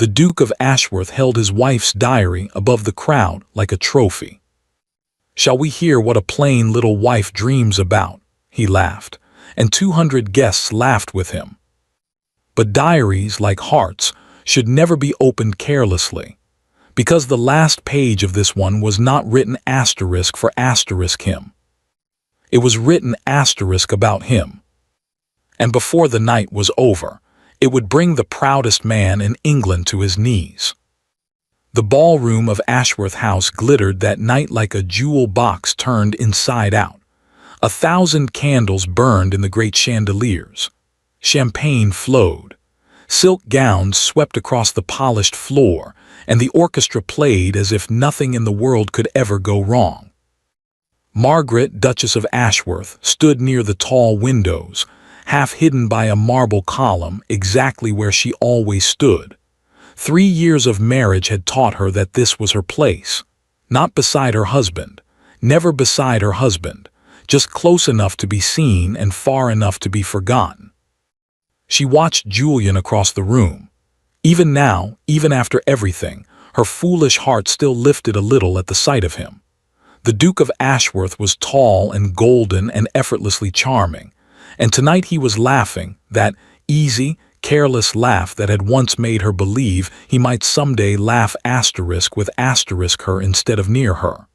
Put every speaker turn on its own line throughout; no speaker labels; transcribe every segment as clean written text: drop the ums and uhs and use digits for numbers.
The Duke of Ashworth held his wife's diary above the crowd like a trophy. "Shall we hear what a plain little wife dreams about?" he laughed, and 200 guests laughed with him. But diaries, like hearts, should never be opened carelessly, because the last page of this one was not written asterisk for asterisk him. It was written asterisk about him. And before the night was over, it would bring the proudest man in England to his knees. The ballroom of Ashworth House glittered that night like a jewel box turned inside out. 1,000 candles burned in the great chandeliers. Champagne flowed. Silk gowns swept across the polished floor, and the orchestra played as if nothing in the world could ever go wrong. Margaret, Duchess of Ashworth, stood near the tall windows, half hidden by a marble column, exactly where she always stood. 3 years of marriage had taught her that this was her place. Not beside her husband, never beside her husband, just close enough to be seen and far enough to be forgotten. She watched Julian across the room. Even now, even after everything, her foolish heart still lifted a little at the sight of him. The Duke of Ashworth was tall and golden and effortlessly charming, and tonight he was laughing, that easy, careless laugh that had once made her believe he might someday laugh asterisk with asterisk her instead of near her.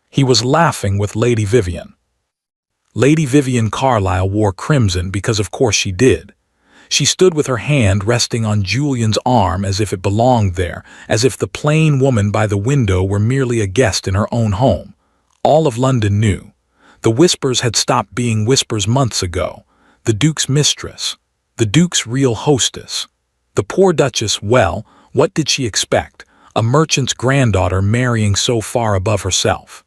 He was laughing with Lady Vivian. Lady Vivian Carlyle wore crimson because of course she did. She stood with her hand resting on Julian's arm as if it belonged there, as if the plain woman by the window were merely a guest in her own home. All of London knew. The whispers had stopped being whispers months ago. The Duke's mistress. The Duke's real hostess. The poor Duchess, well, what did she expect? A merchant's granddaughter marrying so far above herself.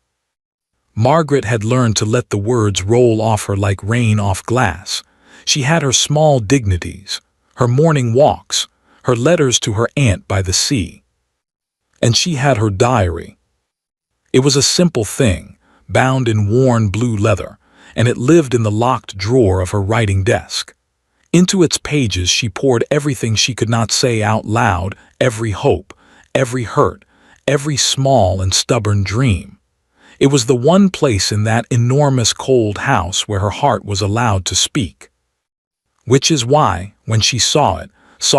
Margaret had learned to let the words roll off her like rain off glass. She had her small dignities, her morning walks, her letters to her aunt by the sea. And she had her diary. It was a simple thing, bound in worn blue leather, and it lived in the locked drawer of her writing desk. Into its pages she poured everything she could not say out loud, every hope, every hurt, every small and stubborn dream. It was the one place in that enormous cold house where her heart was allowed to speak. Which is why, when she saw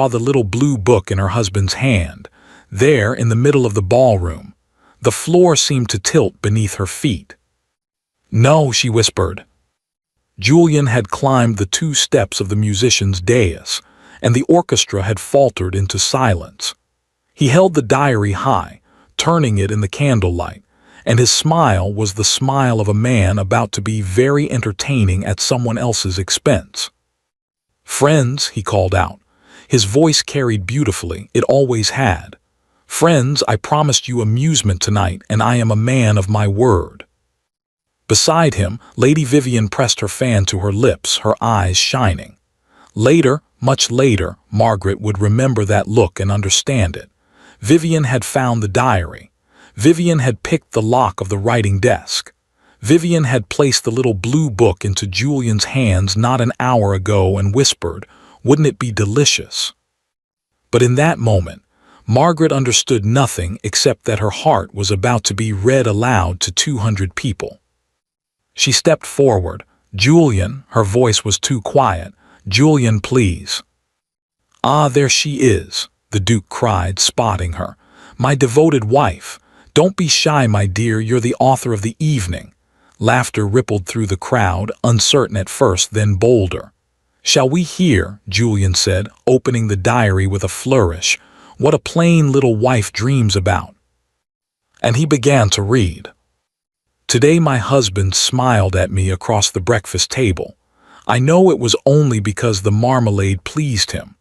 the little blue book in her husband's hand, there in the middle of the ballroom, the floor seemed to tilt beneath her feet. "No," she whispered. Julian had climbed the 2 steps of the musician's dais, and the orchestra had faltered into silence. He held the diary high, turning it in the candlelight, and his smile was the smile of a man about to be very entertaining at someone else's expense. "Friends," he called out. His voice carried beautifully, it always had. "Friends, I promised you amusement tonight, and I am a man of my word." Beside him, Lady Vivian pressed her fan to her lips, her eyes shining. Later, much later, Margaret would remember that look and understand it. Vivian had found the diary. Vivian had picked the lock of the writing desk. Vivian had placed the little blue book into Julian's hands not an hour ago and whispered, "Wouldn't it be delicious?" But in that moment, Margaret understood nothing except that her heart was about to be read aloud to 200 people. She stepped forward. "Julian," her voice was too quiet. "Julian, please." "Ah, there she is," the Duke cried, spotting her. "My devoted wife. Don't be shy, my dear, you're the author of the evening." Laughter rippled through the crowd, uncertain at first, then bolder. "Shall we hear," Julian said, opening the diary with a flourish, "what a plain little wife dreams about?" And he began to read. "Today my husband smiled at me across the breakfast table. I know it was only because the marmalade pleased him,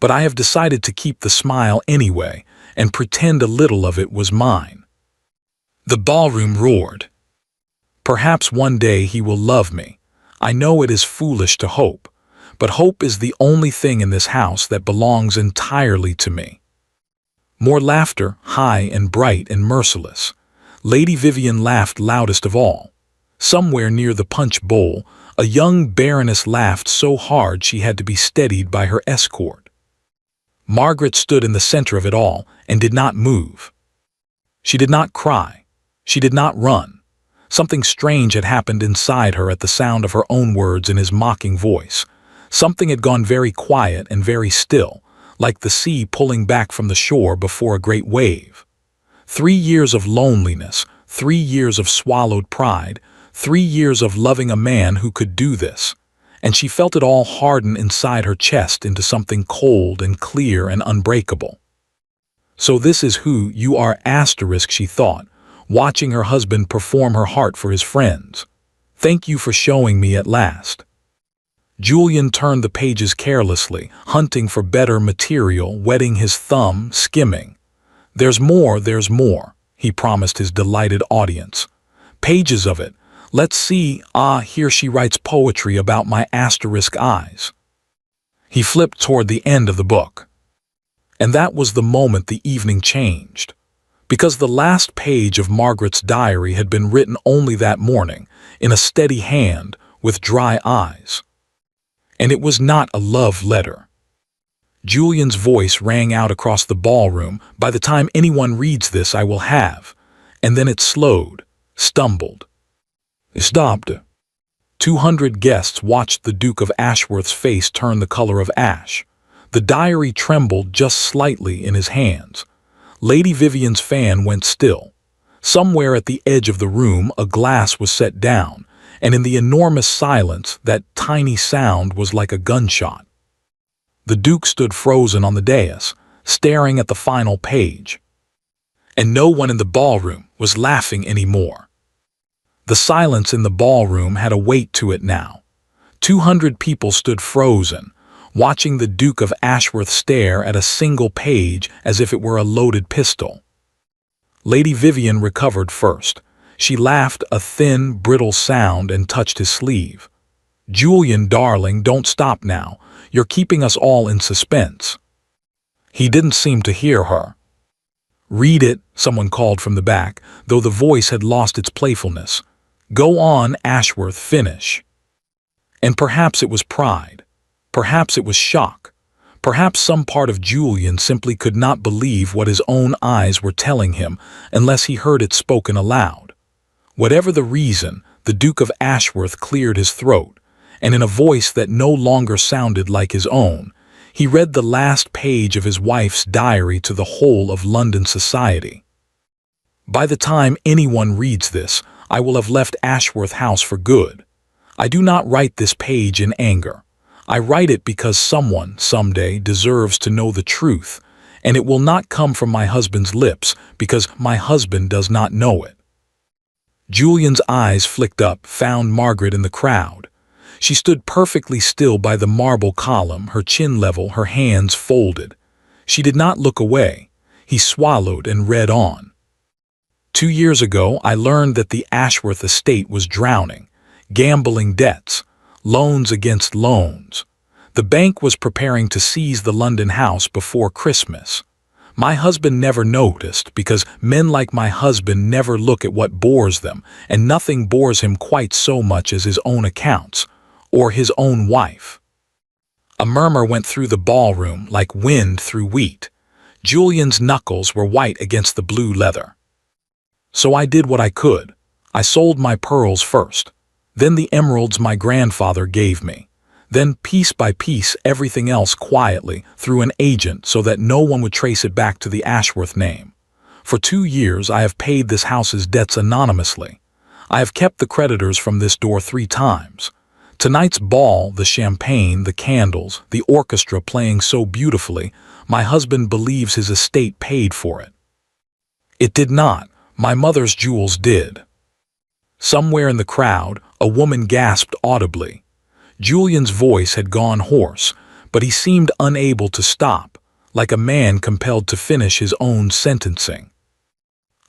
but I have decided to keep the smile anyway and pretend a little of it was mine." The ballroom roared. "Perhaps one day he will love me. I know it is foolish to hope, but hope is the only thing in this house that belongs entirely to me." More laughter, high and bright and merciless. Lady Vivian laughed loudest of all. Somewhere near the punch bowl, a young baroness laughed so hard she had to be steadied by her escort. Margaret stood in the center of it all and did not move. She did not cry. She did not run. Something strange had happened inside her at the sound of her own words in his mocking voice. Something had gone very quiet and very still, like the sea pulling back from the shore before a great wave. 3 years of loneliness, 3 years of swallowed pride, 3 years of loving a man who could do this, and she felt it all harden inside her chest into something cold and clear and unbreakable. So this is who you are, asterisk, she thought, watching her husband perform her heart for his friends. Thank you for showing me at last. Julian turned the pages carelessly, hunting for better material, wetting his thumb, skimming. There's more, he promised his delighted audience. Pages of it. Let's see, here she writes poetry about my asterisk eyes. He flipped toward the end of the book. And that was the moment the evening changed. Because the last page of Margaret's diary had been written only that morning, in a steady hand, with dry eyes. And it was not a love letter. Julian's voice rang out across the ballroom. By the time anyone reads this, I will have. And then it slowed, stumbled. Stopped. 200 guests watched the Duke of Ashworth's face turn the color of ash. The diary trembled just slightly in his hands. Lady Vivian's fan went still. Somewhere at the edge of the room, a glass was set down, and in the enormous silence, that tiny sound was like a gunshot. The Duke stood frozen on the dais, staring at the final page. And no one in the ballroom was laughing anymore. The silence in the ballroom had a weight to it now. 200 people stood frozen, watching the Duke of Ashworth stare at a single page as if it were a loaded pistol. Lady Vivian recovered first. She laughed a thin, brittle sound and touched his sleeve. Julian, darling, don't stop now. You're keeping us all in suspense. He didn't seem to hear her. Read it, someone called from the back, though the voice had lost its playfulness. Go on, Ashworth, finish. And perhaps it was pride. Perhaps it was shock. Perhaps some part of Julian simply could not believe what his own eyes were telling him unless he heard it spoken aloud. Whatever the reason, the Duke of Ashworth cleared his throat, and in a voice that no longer sounded like his own, he read the last page of his wife's diary to the whole of London society. By the time anyone reads this, I will have left Ashworth House for good. I do not write this page in anger. I write it because someone, someday, deserves to know the truth, and it will not come from my husband's lips because my husband does not know it. Julian's eyes flicked up, found Margaret in the crowd. She stood perfectly still by the marble column, her chin level, her hands folded. She did not look away. He swallowed and read on. 2 years ago, I learned that the Ashworth estate was drowning, gambling debts, loans against loans. The bank was preparing to seize the London house before Christmas. My husband never noticed because men like my husband never look at what bores them, and nothing bores him quite so much as his own accounts, or his own wife. A murmur went through the ballroom like wind through wheat. Julian's knuckles were white against the blue leather. So I did what I could. I sold my pearls first, then the emeralds my grandfather gave me, then piece by piece everything else quietly through an agent so that no one would trace it back to the Ashworth name. For 2 years I have paid this house's debts anonymously. I have kept the creditors from this door 3 times. Tonight's ball, the champagne, the candles, the orchestra playing so beautifully, my husband believes his estate paid for it. It did not. My mother's jewels did. Somewhere in the crowd, a woman gasped audibly. Julian's voice had gone hoarse, but he seemed unable to stop, like a man compelled to finish his own sentencing.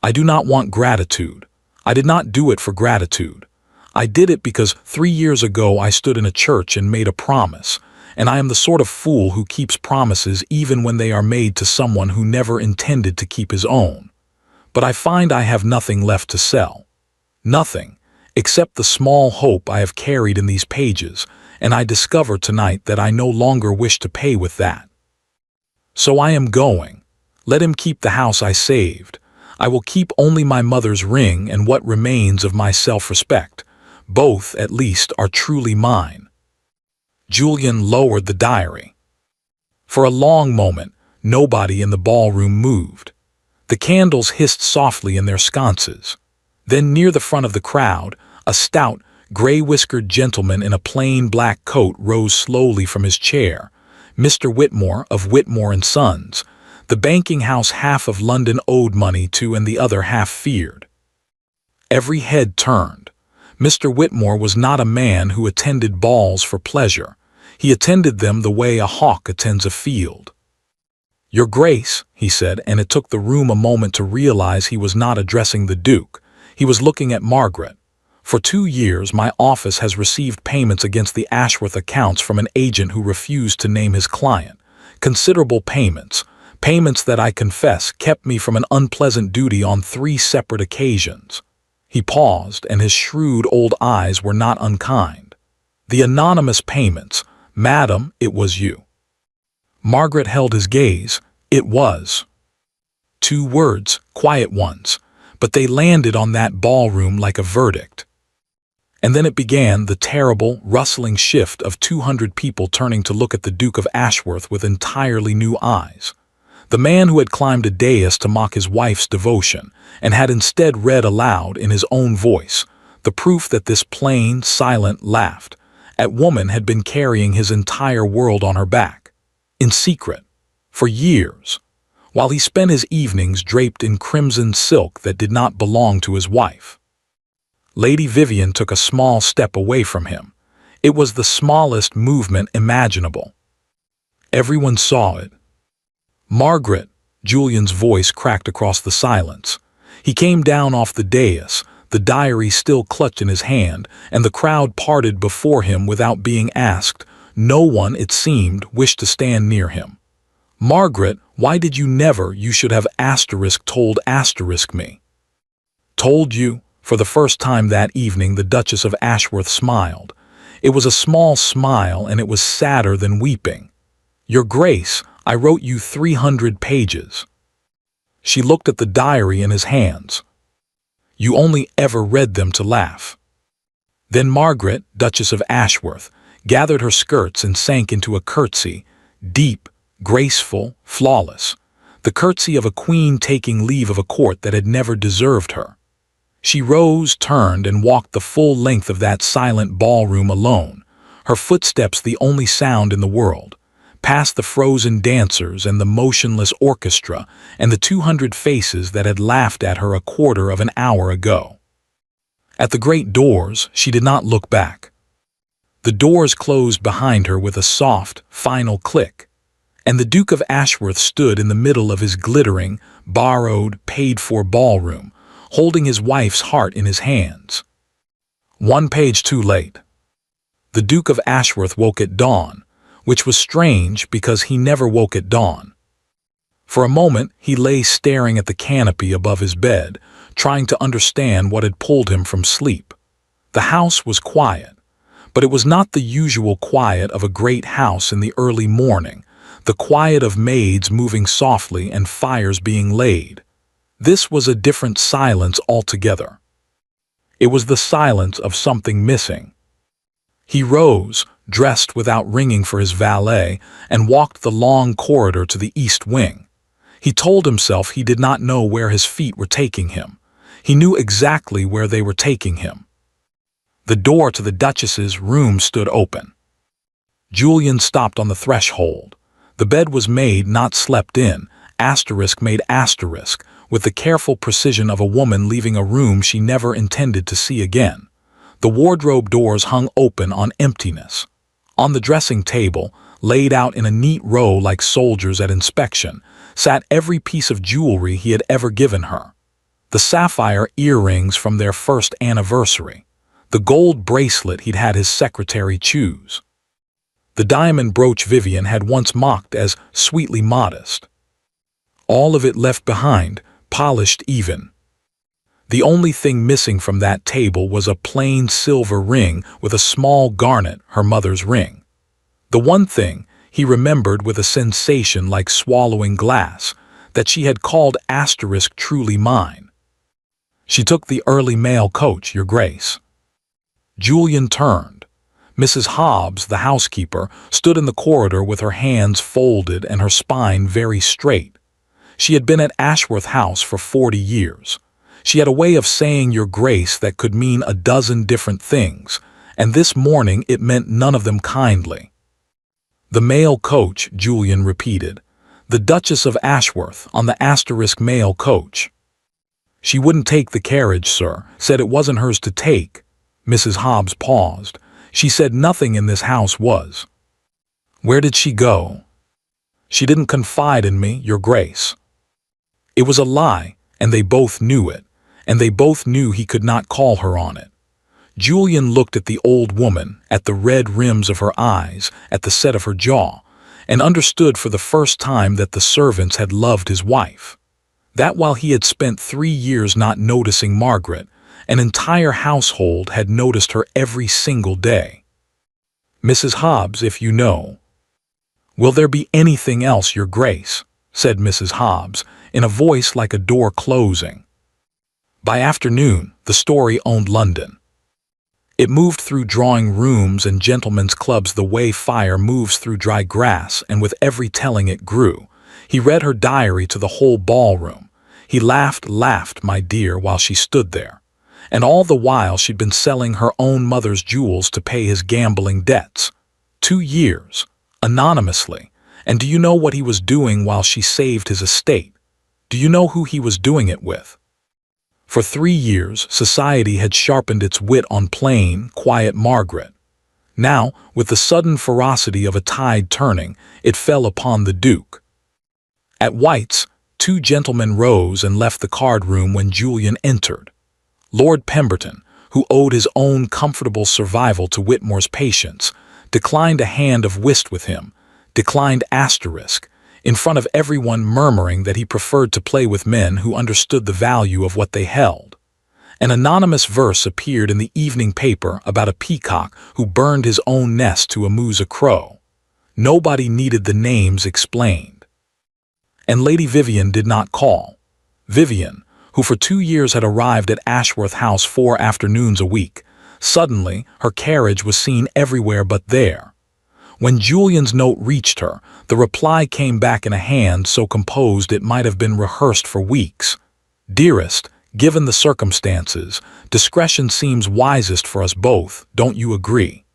I do not want gratitude. I did not do it for gratitude. I did it because 3 years ago I stood in a church and made a promise, and I am the sort of fool who keeps promises even when they are made to someone who never intended to keep his own. But I find I have nothing left to sell. Nothing, except the small hope I have carried in these pages, and I discover tonight that I no longer wish to pay with that. So I am going. Let him keep the house I saved. I will keep only my mother's ring and what remains of my self-respect. Both, at least, are truly mine." Julian lowered the diary. For a long moment, nobody in the ballroom moved. The candles hissed softly in their sconces. Then near the front of the crowd, a stout, gray-whiskered gentleman in a plain black coat rose slowly from his chair. Mr. Whitmore of Whitmore and Sons, the banking house half of London owed money to and the other half feared. Every head turned. Mr. Whitmore was not a man who attended balls for pleasure. He attended them the way a hawk attends a field. "Your Grace," he said, and it took the room a moment to realize he was not addressing the Duke. He was looking at Margaret. "For 2 years my office has received payments against the Ashworth accounts from an agent who refused to name his client. Considerable payments. Payments that, I confess, kept me from an unpleasant duty on 3 separate occasions." He paused, and his shrewd old eyes were not unkind. "The anonymous payments. Madam, it was you." Margaret held his gaze. It was. 2 words, quiet ones, but they landed on that ballroom like a verdict. And then it began, the terrible, rustling shift of 200 people turning to look at the Duke of Ashworth with entirely new eyes. The man who had climbed a dais to mock his wife's devotion, and had instead read aloud in his own voice the proof that this plain, silent, laughed at woman had been carrying his entire world on her back, in secret, for years, while he spent his evenings draped in crimson silk that did not belong to his wife. Lady Vivian took a small step away from him. It was the smallest movement imaginable. Everyone saw it. "Margaret," Julian's voice cracked across the silence. He came down off the dais, the diary still clutched in his hand, and the crowd parted before him without being asked. No one, it seemed, wished to stand near him. "Margaret, why did you never, you should have told me." "Told you?" For the first time that evening the Duchess of Ashworth smiled. It was a small smile, and it was sadder than weeping. "Your Grace, I wrote you 300 pages." She looked at the diary in his hands. "You only ever read them to laugh." Then Margaret, Duchess of Ashworth, gathered her skirts and sank into a curtsy, deep, graceful, flawless, the curtsy of a queen taking leave of a court that had never deserved her. She rose, turned, and walked the full length of that silent ballroom alone, her footsteps the only sound in the world, past the frozen dancers and the motionless orchestra and the 200 faces that had laughed at her a quarter of an hour ago. At the great doors, she did not look back. The doors closed behind her with a soft, final click, and the Duke of Ashworth stood in the middle of his glittering, borrowed, paid-for ballroom, holding his wife's heart in his hands. 1 page too late. The Duke of Ashworth woke at dawn, which was strange because he never woke at dawn. For a moment, he lay staring at the canopy above his bed, trying to understand what had pulled him from sleep. The house was quiet, but it was not the usual quiet of a great house in the early morning, the quiet of maids moving softly and fires being laid. This was a different silence altogether. It was the silence of something missing. He rose, dressed without ringing for his valet, and walked the long corridor to the east wing. He told himself he did not know where his feet were taking him. He knew exactly where they were taking him. The door to the Duchess's room stood open. Julian stopped on the threshold. The bed was made, not slept in, made asterisk, with the careful precision of a woman leaving a room she never intended to see again. The wardrobe doors hung open on emptiness. On the dressing table, laid out in a neat row like soldiers at inspection, sat every piece of jewelry he had ever given her. The sapphire earrings from their first anniversary. The gold bracelet he'd had his secretary choose. The diamond brooch Vivian had once mocked as sweetly modest. All of it left behind, polished even. The only thing missing from that table was a plain silver ring with a small garnet, her mother's ring. The one thing, He remembered with a sensation like swallowing glass that she had called asterisk truly mine. She took the early mail coach, Your Grace. Julian turned. Mrs. Hobbs, the housekeeper, stood in the corridor with her hands folded and her spine very straight. She had been at Ashworth House for 40 years. She had a way of saying Your Grace that could mean a dozen different things, and this morning it meant none of them kindly. The mail coach, Julian repeated. The Duchess of Ashworth on the asterisk mail coach. She wouldn't take the carriage, sir, said it wasn't hers to take. Mrs. Hobbs paused. She said nothing in this house was. Where did she go? She didn't confide in me, Your Grace. It was a lie, and they both knew it, and they both knew he could not call her on it. Julian looked at the old woman, at the red rims of her eyes, at the set of her jaw, and understood for the first time that the servants had loved his wife. That while he had spent 3 years not noticing Margaret, an entire household had noticed her every single day. Mrs. Hobbs, if you know. Will there be anything else, Your Grace? Said Mrs. Hobbs, in a voice like a door closing. By afternoon, the story owned London. It moved through drawing rooms and gentlemen's clubs the way fire moves through dry grass, and with every telling it grew. He read her diary to the whole ballroom. He laughed, my dear, while she stood there. And all the while she'd been selling her own mother's jewels to pay his gambling debts. 2 years, anonymously. And do you know what he was doing while she saved his estate? Do you know who he was doing it with? For 3 years, society had sharpened its wit on plain, quiet Margaret. Now, with the sudden ferocity of a tide turning, it fell upon the Duke. At White's, 2 gentlemen rose and left the card-room when Julian entered. Lord Pemberton, who owed his own comfortable survival to Whitmore's patience, declined a hand of whist with him, declined asterisk, in front of everyone murmuring that he preferred to play with men who understood the value of what they held. An anonymous verse appeared in the evening paper about a peacock who burned his own nest to amuse a crow. Nobody needed the names explained. And Lady Vivian did not call. Vivian, who for 2 years had arrived at Ashworth House 4 afternoons a week. Suddenly, her carriage was seen everywhere but there. When Julian's note reached her, the reply came back in a hand so composed it might have been rehearsed for weeks. Dearest, given the circumstances, discretion seems wisest for us both, don't you agree?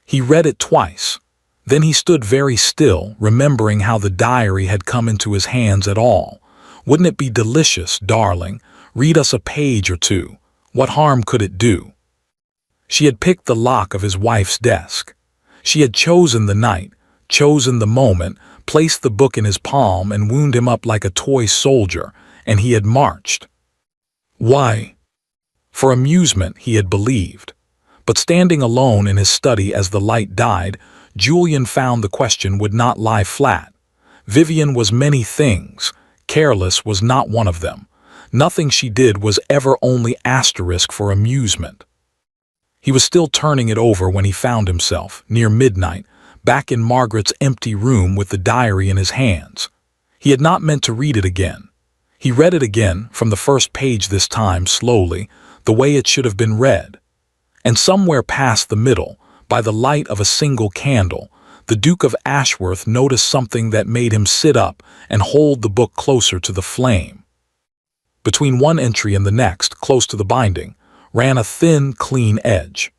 He read it twice. Then he stood very still, remembering how the diary had come into his hands at all. Wouldn't it be delicious, darling? Read us a page or two. What harm could it do? She had picked the lock of his wife's desk. She had chosen the night, chosen the moment, placed the book in his palm and wound him up like a toy soldier, and he had marched. Why? For amusement, he had believed. But standing alone in his study as the light died, Julian found the question would not lie flat. Vivian was many things. Careless was not one of them. Nothing she did was ever only asterisk for amusement. He was still turning it over when he found himself, near midnight, back in Margaret's empty room with the diary in his hands. He had not meant to read it again. He read it again, from the first page this time, slowly, the way it should have been read. And somewhere past the middle, by the light of a single candle, the Duke of Ashworth noticed something that made him sit up and hold the book closer to the flame. Between one entry and the next, close to the binding, ran a thin, clean edge.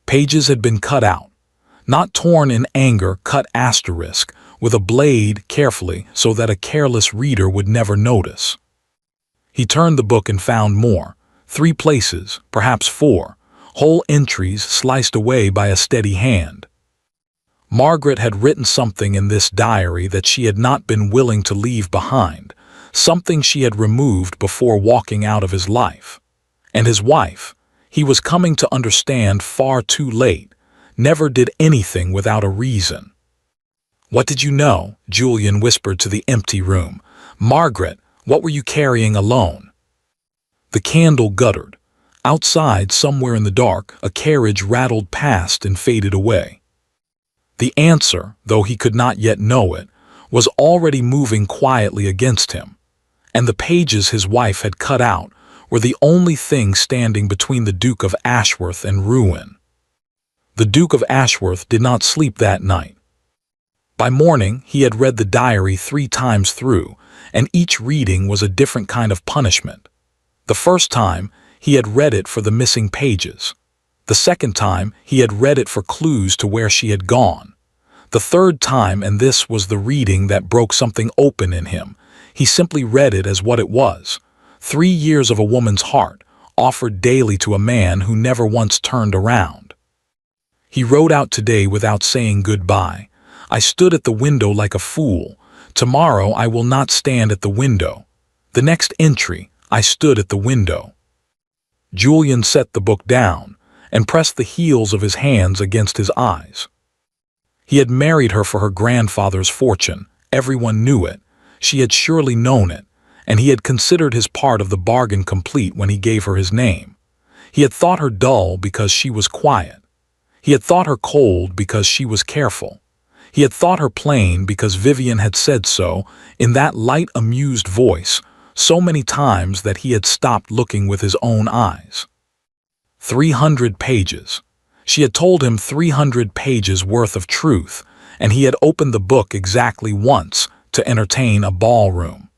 Pages had been cut out, not torn in anger, cut asterisk, with a blade carefully so that a careless reader would never notice. He turned the book and found more, 3 places, perhaps 4, whole entries sliced away by a steady hand. Margaret had written something in this diary that she had not been willing to leave behind, something she had removed before walking out of his life. And his wife, he was coming to understand far too late, never did anything without a reason. What did you know? Julian whispered to the empty room. Margaret, what were you carrying alone? The candle guttered. Outside, somewhere in the dark, a carriage rattled past and faded away. The answer, though he could not yet know it, was already moving quietly against him, and the pages his wife had cut out were the only thing standing between the Duke of Ashworth and ruin. The Duke of Ashworth did not sleep that night. By morning, he had read the diary 3 times through, and each reading was a different kind of punishment. The first time, he had read it for the missing pages. The second time, he had read it for clues to where she had gone. The third time, and this was the reading that broke something open in him, he simply read it as what it was: 3 years of a woman's heart, offered daily to a man who never once turned around. He wrote out today without saying goodbye. I stood at the window like a fool. Tomorrow I will not stand at the window. The next entry, I stood at the window. Julian set the book down and pressed the heels of his hands against his eyes. He had married her for her grandfather's fortune. Everyone knew it. She had surely known it, and he had considered his part of the bargain complete when he gave her his name. He had thought her dull because she was quiet. He had thought her cold because she was careful. He had thought her plain because Vivian had said so, in that light, amused voice, so many times that he had stopped looking with his own eyes. 300 pages. She had told him 300 pages worth of truth, and he had opened the book exactly once to entertain a ballroom.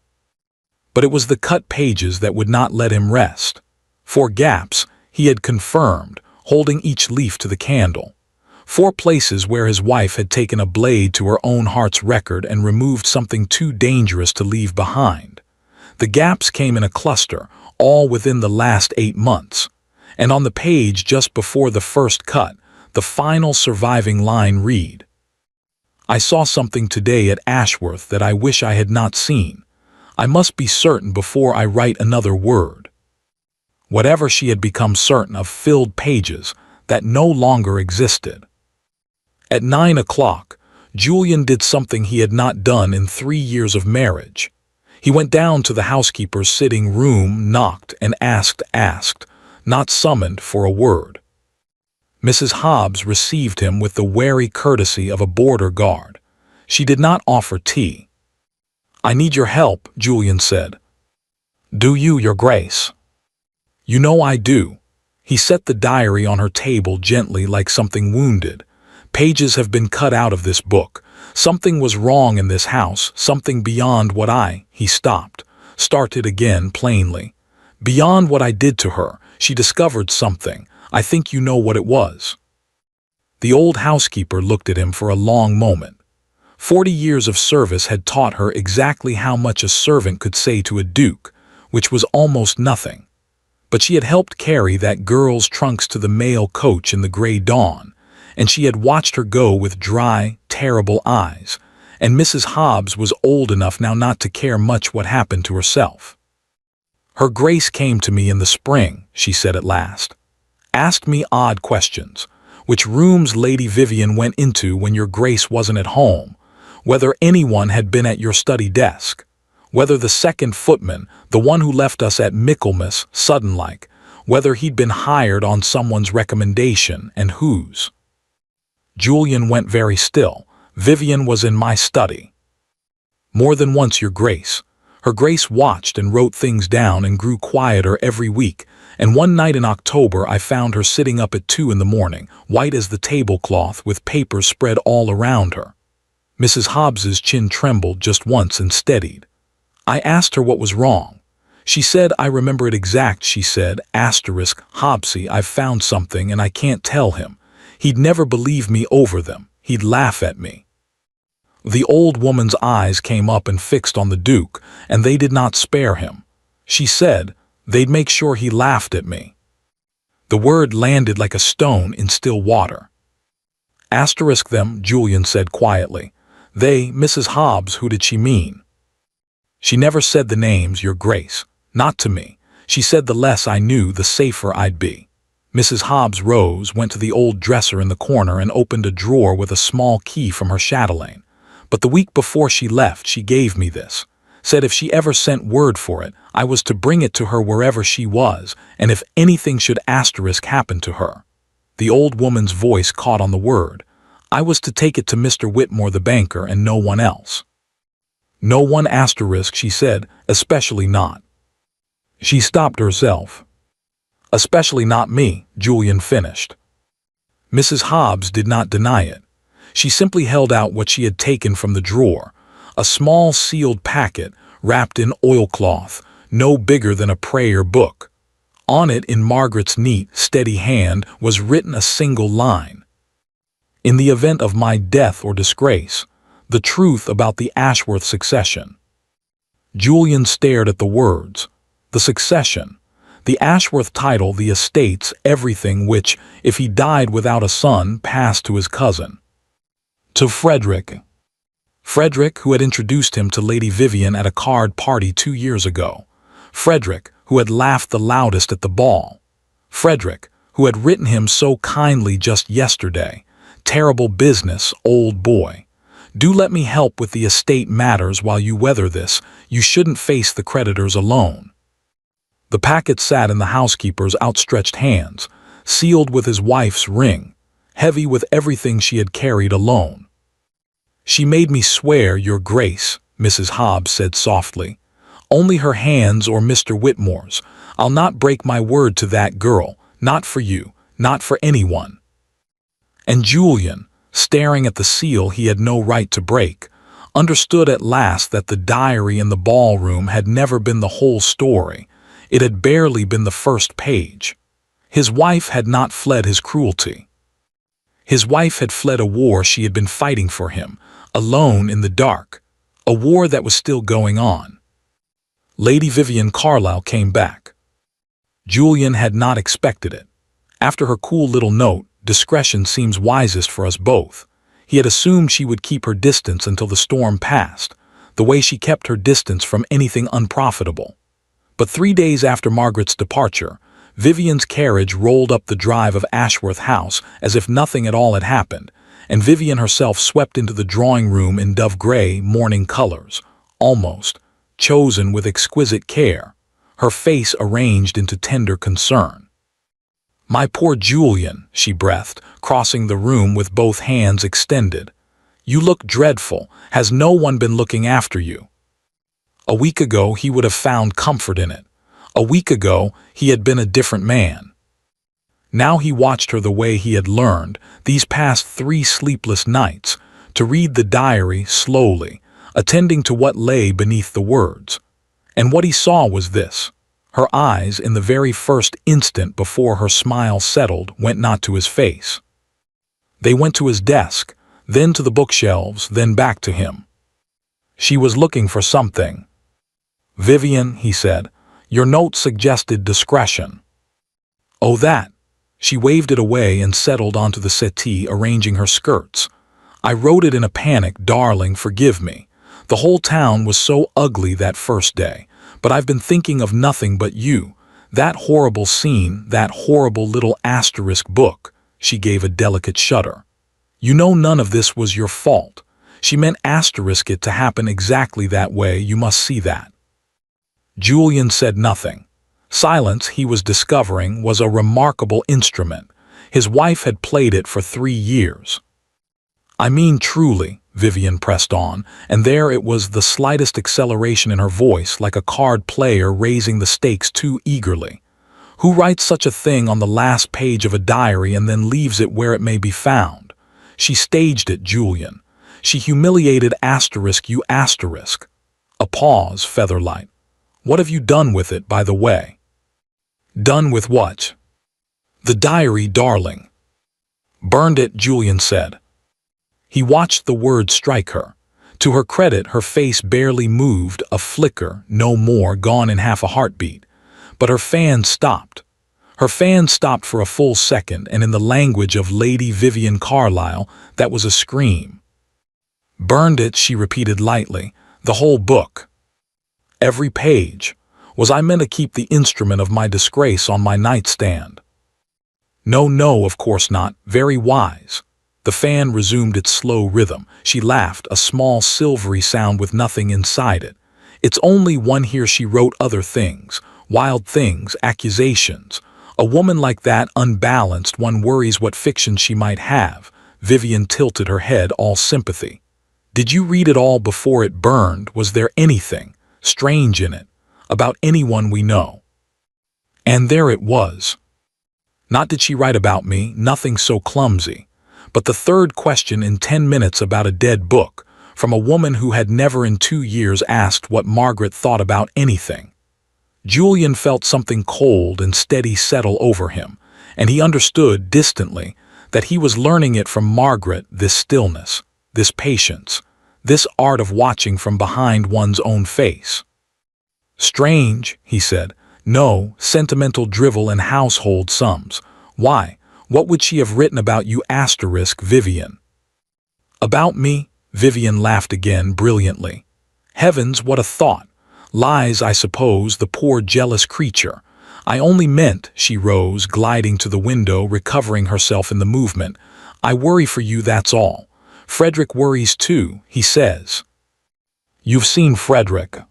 But it was the cut pages that would not let him rest. 4 gaps, he had confirmed, holding each leaf to the candle. 4 places where his wife had taken a blade to her own heart's record and removed something too dangerous to leave behind. The gaps came in a cluster, all within the last 8 months. And on the page just before the first cut, the final surviving line read, I saw something today at Ashworth that I wish I had not seen. I must be certain before I write another word. Whatever she had become certain of filled pages that no longer existed. At 9 o'clock, Julian did something he had not done in 3 years of marriage. He went down to the housekeeper's sitting room, knocked, and asked, not summoned for a word. Mrs. Hobbs received him with the wary courtesy of a border guard. She did not offer tea. I need your help, Julian said. Do you, Your Grace? You know I do. He set the diary on her table gently like something wounded. Pages have been cut out of this book. Something was wrong in this house, something beyond what he stopped, started again plainly. Beyond what I did to her, she discovered something. I think you know what it was. The old housekeeper looked at him for a long moment. 40 years of service had taught her exactly how much a servant could say to a duke, which was almost nothing. But she had helped carry that girl's trunks to the mail coach in the gray dawn, and she had watched her go with dry, terrible eyes, and Mrs. Hobbs was old enough now not to care much what happened to herself. Her Grace came to me in the spring, she said at last. Asked me odd questions, which rooms Lady Vivian went into when your Grace wasn't at home, whether anyone had been at your study desk, whether the second footman, the one who left us at Michaelmas, sudden-like, whether he'd been hired on someone's recommendation and whose. Julian went very still. Vivian was in my study. More than once, Your Grace. Her Grace watched and wrote things down and grew quieter every week, and one night in October I found her sitting up at 2 in the morning, white as the tablecloth, with papers spread all around her. Mrs. Hobbs's chin trembled just once and steadied. I asked her what was wrong. She said, I remember it exact, she said, Hobbsy, I've found something and I can't tell him. He'd never believe me over them. He'd laugh at me. The old woman's eyes came up and fixed on the Duke, and they did not spare him. She said, they'd make sure he laughed at me. The word landed like a stone in still water. Them, Julian said quietly. They, Mrs. Hobbs, who did she mean? She never said the names, Your Grace. Not to me. She said the less I knew, the safer I'd be. Mrs. Hobbs rose, went to the old dresser in the corner and opened a drawer with a small key from her chatelaine. But the week before she left, she gave me this. Said if she ever sent word for it, I was to bring it to her wherever she was, and if anything should happen to her. The old woman's voice caught on the word. I was to take it to Mr. Whitmore the banker and no one else. No one asterisk, she said, especially not. She stopped herself. Especially not me, Julian finished. Mrs. Hobbs did not deny it. She simply held out what she had taken from the drawer, a small sealed packet wrapped in oilcloth, no bigger than a prayer book. On it, in Margaret's neat, steady hand, was written a single line. In the event of my death or disgrace, the truth about the Ashworth succession. Julian stared at the words. The succession. The Ashworth title, the estates, everything which, if he died without a son, passed to his cousin. To Frederick. Frederick, who had introduced him to Lady Vivian at a card party 2 years ago. Frederick, who had laughed the loudest at the ball. Frederick, who had written him so kindly just yesterday. Terrible business, old boy. Do let me help with the estate matters while you weather this. You shouldn't face the creditors alone. The packet sat in the housekeeper's outstretched hands, sealed with his wife's ring, heavy with everything she had carried alone. She made me swear, Your Grace, Mrs. Hobbs said softly. Only her hands or Mr. Whitmore's. I'll not break my word to that girl, not for you, not for anyone. And Julian, staring at the seal he had no right to break, understood at last that the diary in the ballroom had never been the whole story. It had barely been the first page. His wife had not fled his cruelty. His wife had fled a war she had been fighting for him, alone in the dark, a war that was still going on. Lady Vivian Carlyle came back. Julian had not expected it. After her cool little note, discretion seems wisest for us both. He had assumed she would keep her distance until the storm passed, the way she kept her distance from anything unprofitable. But 3 days after Margaret's departure, Vivian's carriage rolled up the drive of Ashworth House as if nothing at all had happened, and Vivian herself swept into the drawing-room in dove-gray mourning colors, almost, chosen with exquisite care, her face arranged into tender concern. My poor Julian, she breathed, crossing the room with both hands extended. You look dreadful. Has no one been looking after you? A week ago he would have found comfort in it. A week ago he had been a different man. Now he watched her the way he had learned, these past 3 sleepless nights, to read the diary slowly, attending to what lay beneath the words. And what he saw was this. Her eyes, in the very first instant before her smile settled, went not to his face. They went to his desk, then to the bookshelves, then back to him. She was looking for something. Vivian, he said, your note suggested discretion. Oh, that. She waved it away and settled onto the settee, arranging her skirts. I wrote it in a panic, darling, forgive me. The whole town was so ugly that first day, but I've been thinking of nothing but you. That horrible scene, that horrible little asterisk book. She gave a delicate shudder. You know none of this was your fault. She meant asterisk it to happen exactly that way, you must see that. Julian said nothing. Silence, he was discovering, was a remarkable instrument. His wife had played it for 3 years. I mean truly, Vivian pressed on, and there it was, the slightest acceleration in her voice, like a card player raising the stakes too eagerly. Who writes such a thing on the last page of a diary and then leaves it where it may be found? She staged it, Julian. She humiliated asterisk you asterisk. A pause, Featherlight. What have you done with it, by the way? Done with what? The diary, darling. Burned it, Julian said. He watched the words strike her. To her credit, her face barely moved, a flicker, no more, gone in half a heartbeat. But her fan stopped. Her fan stopped for a full second, and in the language of Lady Vivian Carlyle, that was a scream. Burned it, she repeated lightly, the whole book. Every page. Was I meant to keep the instrument of my disgrace on my nightstand? No, no, of course not. Very wise. The fan resumed its slow rhythm. She laughed, a small silvery sound with nothing inside it. It's only one here. She wrote other things, wild things, accusations. A woman like that, unbalanced, one worries what fiction she might have. Vivian tilted her head, all sympathy. "Did you read it all before it burned? Was there anything strange in it, about anyone we know?" And there it was. Not did she write about me, nothing so clumsy, but the third question in 10 minutes about a dead book, from a woman who had never in 2 years asked what Margaret thought about anything. Julian felt something cold and steady settle over him, and he understood distantly that he was learning it from Margaret, this stillness, this patience, this art of watching from behind one's own face. "Strange," he said. "No, sentimental drivel and household sums. Why, what would she have written about you asterisk, Vivian?" "About me?" Vivian laughed again, brilliantly. "Heavens, what a thought! Lies, I suppose, the poor jealous creature. I only meant," she rose, gliding to the window, recovering herself in the movement, "I worry for you, that's all. Frederick worries too, he says." "You've seen Frederick."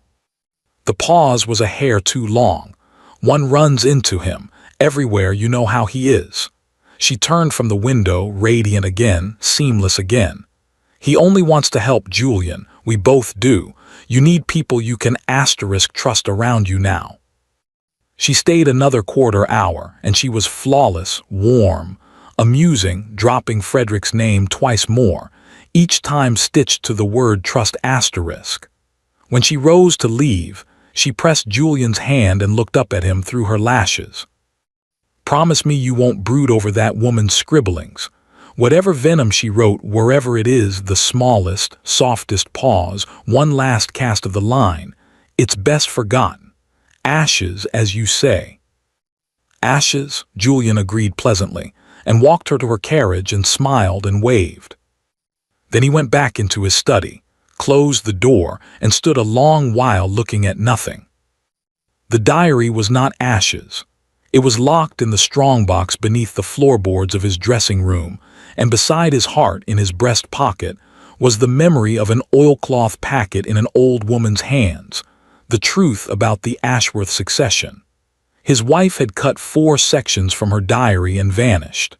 The pause was a hair too long. "One runs into him. Everywhere, you know how he is." She turned from the window, radiant again, seamless again. "He only wants to help, Julian. We both do. You need people you can asterisk trust around you now." She stayed another quarter-hour, and she was flawless, warm, amusing, dropping Frederick's name twice more, each time stitched to the word trust asterisk. When she rose to leave, she pressed Julian's hand and looked up at him through her lashes. "Promise me you won't brood over that woman's scribblings. Whatever venom she wrote, wherever it is, the smallest, softest pause, one last cast of the line, it's best forgotten. Ashes, as you say." "Ashes," Julian agreed pleasantly, and walked her to her carriage and smiled and waved. Then he went back into his study, closed the door, and stood a long while looking at nothing. The diary was not ashes. It was locked in the strongbox beneath the floorboards of his dressing room, and beside his heart in his breast pocket was the memory of an oilcloth packet in an old woman's hands, the truth about the Ashworth succession. His wife had cut 4 sections from her diary and vanished.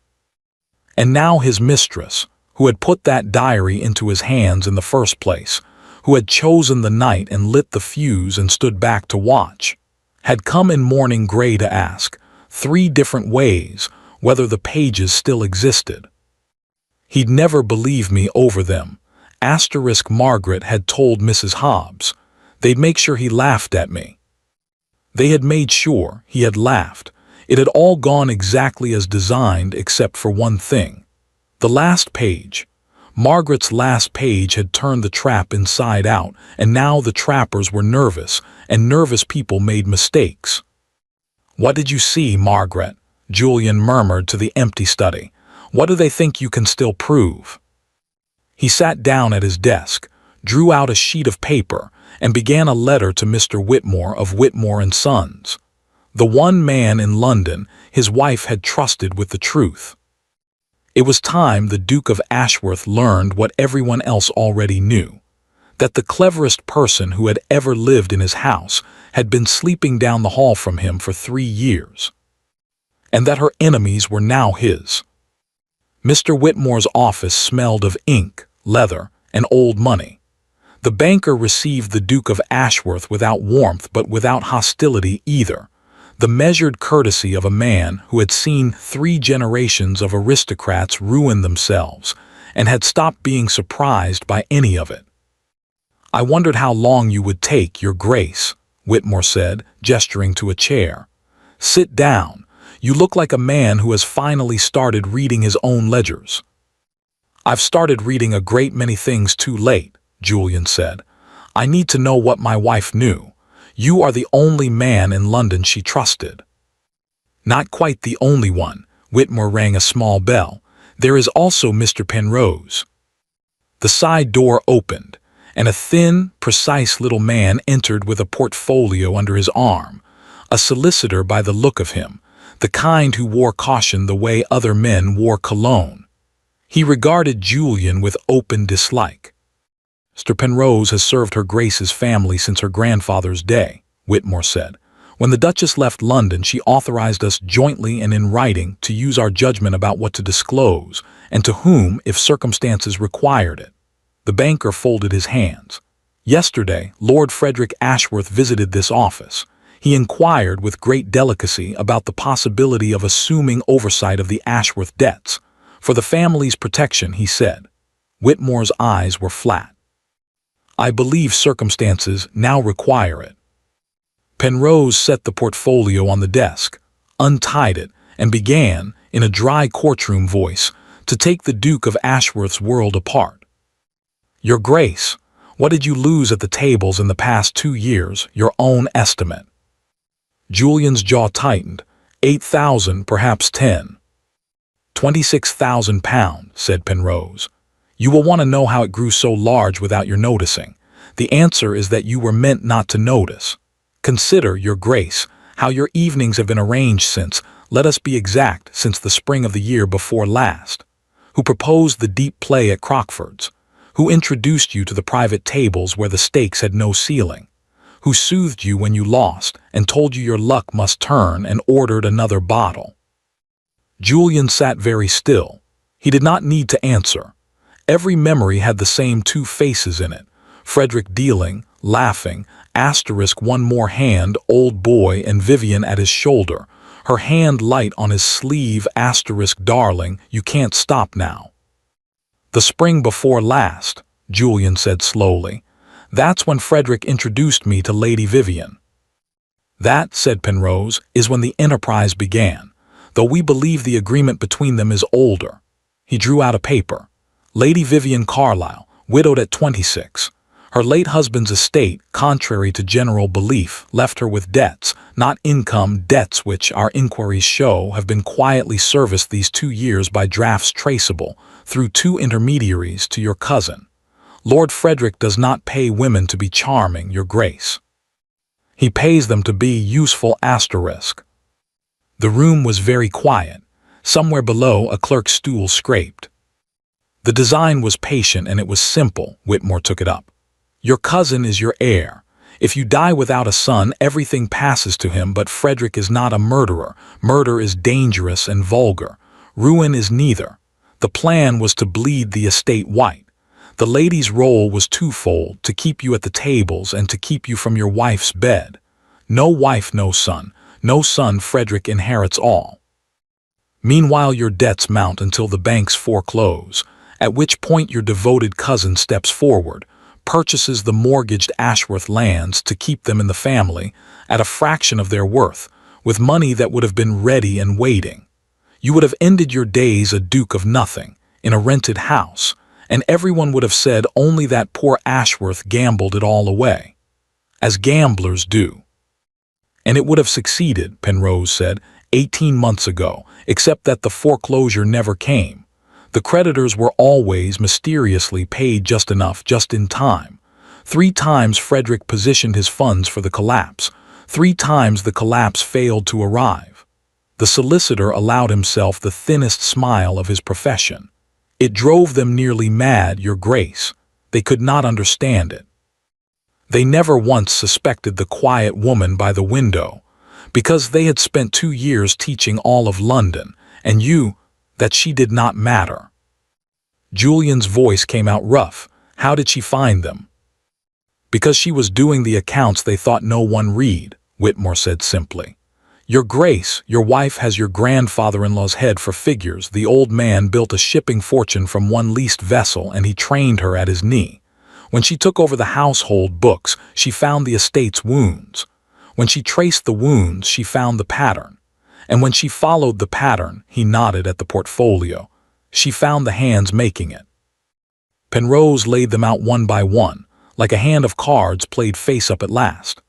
And now his mistress, who had put that diary into his hands in the first place, who had chosen the night and lit the fuse and stood back to watch, had come in morning gray to ask, 3 different ways, whether the pages still existed. He'd never believe me over them. Asterisk Margaret had told Mrs. Hobbs. They'd make sure he laughed at me. They had made sure he had laughed. It had all gone exactly as designed except for one thing. The last page. Margaret's last page had turned the trap inside out, and now the trappers were nervous, and nervous people made mistakes. "What did you see, Margaret?" Julian murmured to the empty study. "What do they think you can still prove?" He sat down at his desk, drew out a sheet of paper, and began a letter to Mr. Whitmore of Whitmore and Sons, the one man in London his wife had trusted with the truth. It was time the Duke of Ashworth learned what everyone else already knew, that the cleverest person who had ever lived in his house had been sleeping down the hall from him for 3 years, and that her enemies were now his. Mr. Whitmore's office smelled of ink, leather, and old money. The banker received the Duke of Ashworth without warmth but without hostility either, the measured courtesy of a man who had seen 3 generations of aristocrats ruin themselves and had stopped being surprised by any of it. "I wondered how long you would take, Your Grace," Whitmore said, gesturing to a chair. "Sit down. You look like a man who has finally started reading his own ledgers." "I've started reading a great many things too late," Julian said. "I need to know what my wife knew. You are the only man in London she trusted." "Not quite the only one." Whitmore rang a small bell. "There is also Mr. Penrose." The side door opened, and a thin, precise little man entered with a portfolio under his arm, a solicitor by the look of him, the kind who wore caution the way other men wore cologne. He regarded Julian with open dislike. "Mr. Penrose has served Her Grace's family since her grandfather's day," Whitmore said. When the Duchess left London, she authorized us jointly and in writing to use our judgment about what to disclose, and to whom if circumstances required it. The banker folded his hands. Yesterday, Lord Frederick Ashworth visited this office. He inquired with great delicacy about the possibility of assuming oversight of the Ashworth debts. For the family's protection, he said. Whitmore's eyes were flat. I believe circumstances now require it. Penrose set the portfolio on the desk, untied it, and began, in a dry courtroom voice, to take the Duke of Ashworth's world apart. Your Grace, what did you lose at the tables in the past 2 years, your own estimate? Julian's jaw tightened. 8,000, perhaps 10. 26,000 pounds, said Penrose. You will want to know how it grew so large without your noticing. The answer is that you were meant not to notice. Consider, your Grace, how your evenings have been arranged since, let us be exact, since the spring of the year before last. Who proposed the deep play at Crockford's? Who introduced you to the private tables where the stakes had no ceiling? Who soothed you when you lost and told you your luck must turn and ordered another bottle? Julian sat very still. He did not need to answer. Every memory had the same 2 faces in it. Frederick dealing, laughing, asterisk one more hand, old boy, and Vivian at his shoulder, her hand light on his sleeve, asterisk darling, you can't stop now. The spring before last, Julian said slowly. That's when Frederick introduced me to Lady Vivian. That, said Penrose, is when the enterprise began, though we believe the agreement between them is older. He drew out a paper. Lady Vivian Carlyle, widowed at 26. Her late husband's estate, contrary to general belief, left her with debts, not income, debts which, our inquiries show, have been quietly serviced these 2 years by drafts traceable, through 2 intermediaries, to your cousin. Lord Frederick does not pay women to be charming, your Grace. He pays them to be useful, asterisk. The room was very quiet. Somewhere below, a clerk's stool scraped. The design was patient and it was simple, Whitmore took it up. Your cousin is your heir. If you die without a son, everything passes to him, but Frederick is not a murderer. Murder is dangerous and vulgar. Ruin is neither. The plan was to bleed the estate white. The lady's role was twofold, to keep you at the tables and to keep you from your wife's bed. No wife, no son. No son, Frederick inherits all. Meanwhile your debts mount until the banks foreclose, at which point your devoted cousin steps forward, purchases the mortgaged Ashworth lands to keep them in the family, at a fraction of their worth, with money that would have been ready and waiting. You would have ended your days a duke of nothing, in a rented house, and everyone would have said only that poor Ashworth gambled it all away. As gamblers do. And it would have succeeded, Penrose said, 18 months ago, except that the foreclosure never came. The creditors were always mysteriously paid just enough, just in time. 3 times Frederick positioned his funds for the collapse. 3 times the collapse failed to arrive. The solicitor allowed himself the thinnest smile of his profession. It drove them nearly mad, your Grace. They could not understand it. They never once suspected the quiet woman by the window, because they had spent 2 years teaching all of London, and that she did not matter. Julian's voice came out rough. How did she find them? Because she was doing the accounts they thought no one read, Whitmore said simply. Your Grace, your wife has your grandfather-in-law's head for figures. The old man built a shipping fortune from one leased vessel and he trained her at his knee. When she took over the household books, she found the estate's wounds. When she traced the wounds, she found the pattern. And when she followed the pattern, he nodded at the portfolio, she found the hands making it. Penrose laid them out one by one, like a hand of cards played face-up at last.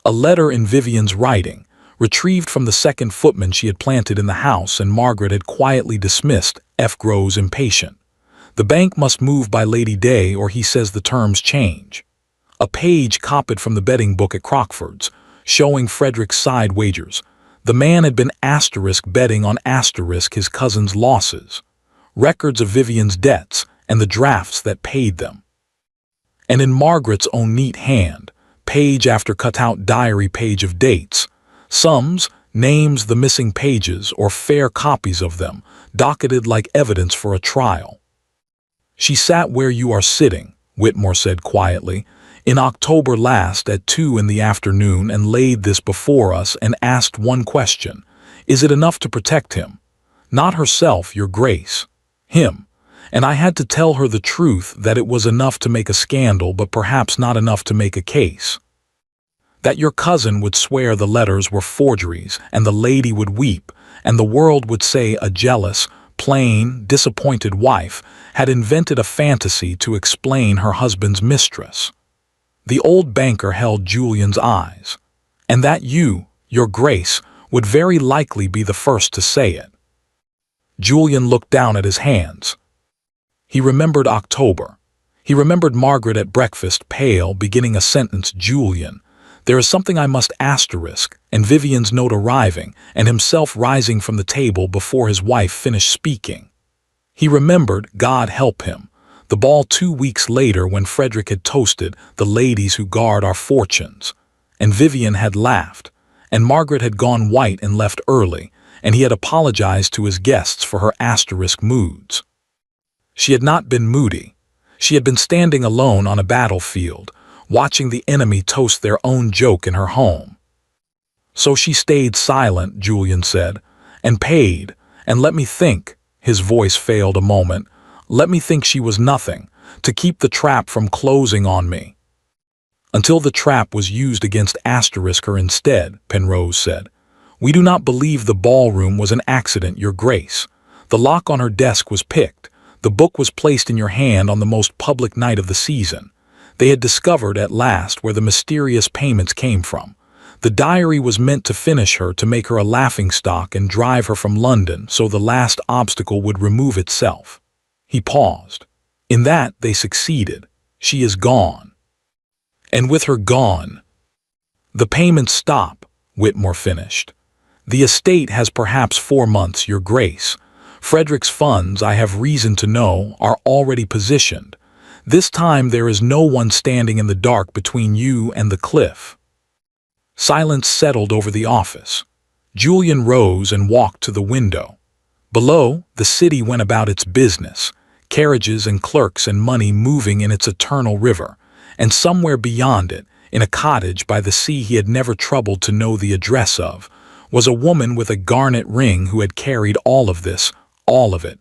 A letter in Vivian's writing, retrieved from the second footman she had planted in the house and Margaret had quietly dismissed. F. grows impatient. The bank must move by Lady Day or he says the terms change. A page copied from the betting book at Crockford's, showing Frederick's side wagers. The man had been asterisk betting on asterisk his cousin's losses. Records of Vivian's debts and the drafts that paid them. And in Margaret's own neat hand, page after cut-out diary page of dates, Sums, names, the missing pages, or fair copies of them, docketed like evidence for a trial. She sat where you are sitting, Whitmore said quietly, in October last at 2 in the afternoon and laid this before us and asked one question. Is it enough to protect him? Not herself, your grace. Him. And I had to tell her the truth, that it was enough to make a scandal but perhaps not enough to make a case. That your cousin would swear the letters were forgeries, and the lady would weep, and the world would say a jealous, plain, disappointed wife had invented a fantasy to explain her husband's mistress. The old banker held Julian's eyes. And that you, your grace, would very likely be the first to say it. Julian looked down at his hands. He remembered October. He remembered Margaret at breakfast, pale, beginning a sentence. Julian, there is something I must asterisk, and Vivian's note arriving, and himself rising from the table before his wife finished speaking. He remembered, God help him, the ball 2 weeks later when Frederick had toasted the ladies who guard our fortunes, and Vivian had laughed, and Margaret had gone white and left early, and he had apologized to his guests for her asterisk moods. She had not been moody. She had been standing alone on a battlefield, watching the enemy toast their own joke in her home. So she stayed silent, Julian said, and paid, and let me think, his voice failed a moment, let me think she was nothing, to keep the trap from closing on me. Until the trap was used against her instead, Penrose said. We do not believe the ballroom was an accident, your grace. The lock on her desk was picked. The book was placed in your hand on the most public night of the season. They had discovered at last where the mysterious payments came from. The diary was meant to finish her, to make her a laughingstock and drive her from London, so the last obstacle would remove itself. He paused. In that they succeeded. She is gone. And with her gone, the payments stop, Whitmore finished. The estate has perhaps 4 months, your grace. Frederick's funds, I have reason to know, are already positioned. This time there is no one standing in the dark between you and the cliff. Silence settled over the office. Julian rose and walked to the window. Below, the city went about its business, carriages and clerks and money moving in its eternal river, and somewhere beyond it, in a cottage by the sea he had never troubled to know the address of, was a woman with a garnet ring who had carried all of this, all of it,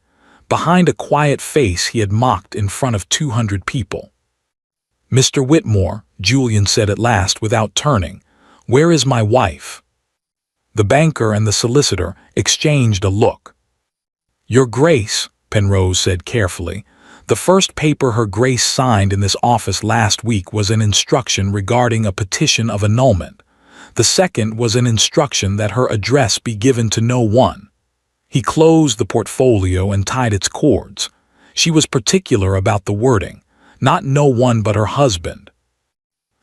behind a quiet face he had mocked in front of 200 people. Mr. Whitmore, Julian said at last without turning, where is my wife? The banker and the solicitor exchanged a look. Your grace, Penrose said carefully, the first paper her grace signed in this office last week was an instruction regarding a petition of annulment. The second was an instruction that her address be given to no one. He closed the portfolio and tied its cords. She was particular about the wording, not no one but her husband.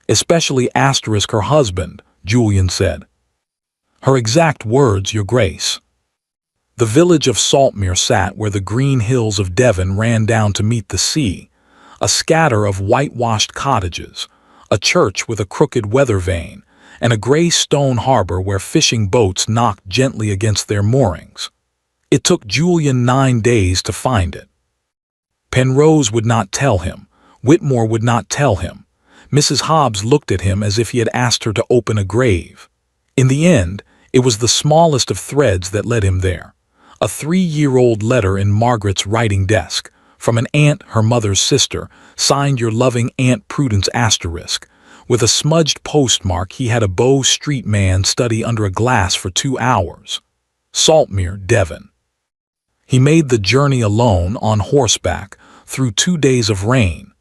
Especially her husband, Julian said. Her exact words, your grace. The village of Saltmere sat where the green hills of Devon ran down to meet the sea, a scatter of whitewashed cottages, a church with a crooked weather vane, and a gray stone harbor where fishing boats knocked gently against their moorings. It took Julian 9 days to find it. Penrose would not tell him. Whitmore would not tell him. Mrs. Hobbs looked at him as if he had asked her to open a grave. In the end, it was the smallest of threads that led him there. A 3-year-old letter in Margaret's writing desk, from an aunt, her mother's sister, signed your loving Aunt Prudence *. With a smudged postmark he had a Bow Street man study under a glass for 2 hours. Saltmere, Devon. He made the journey alone, on horseback, through 2 days of rain.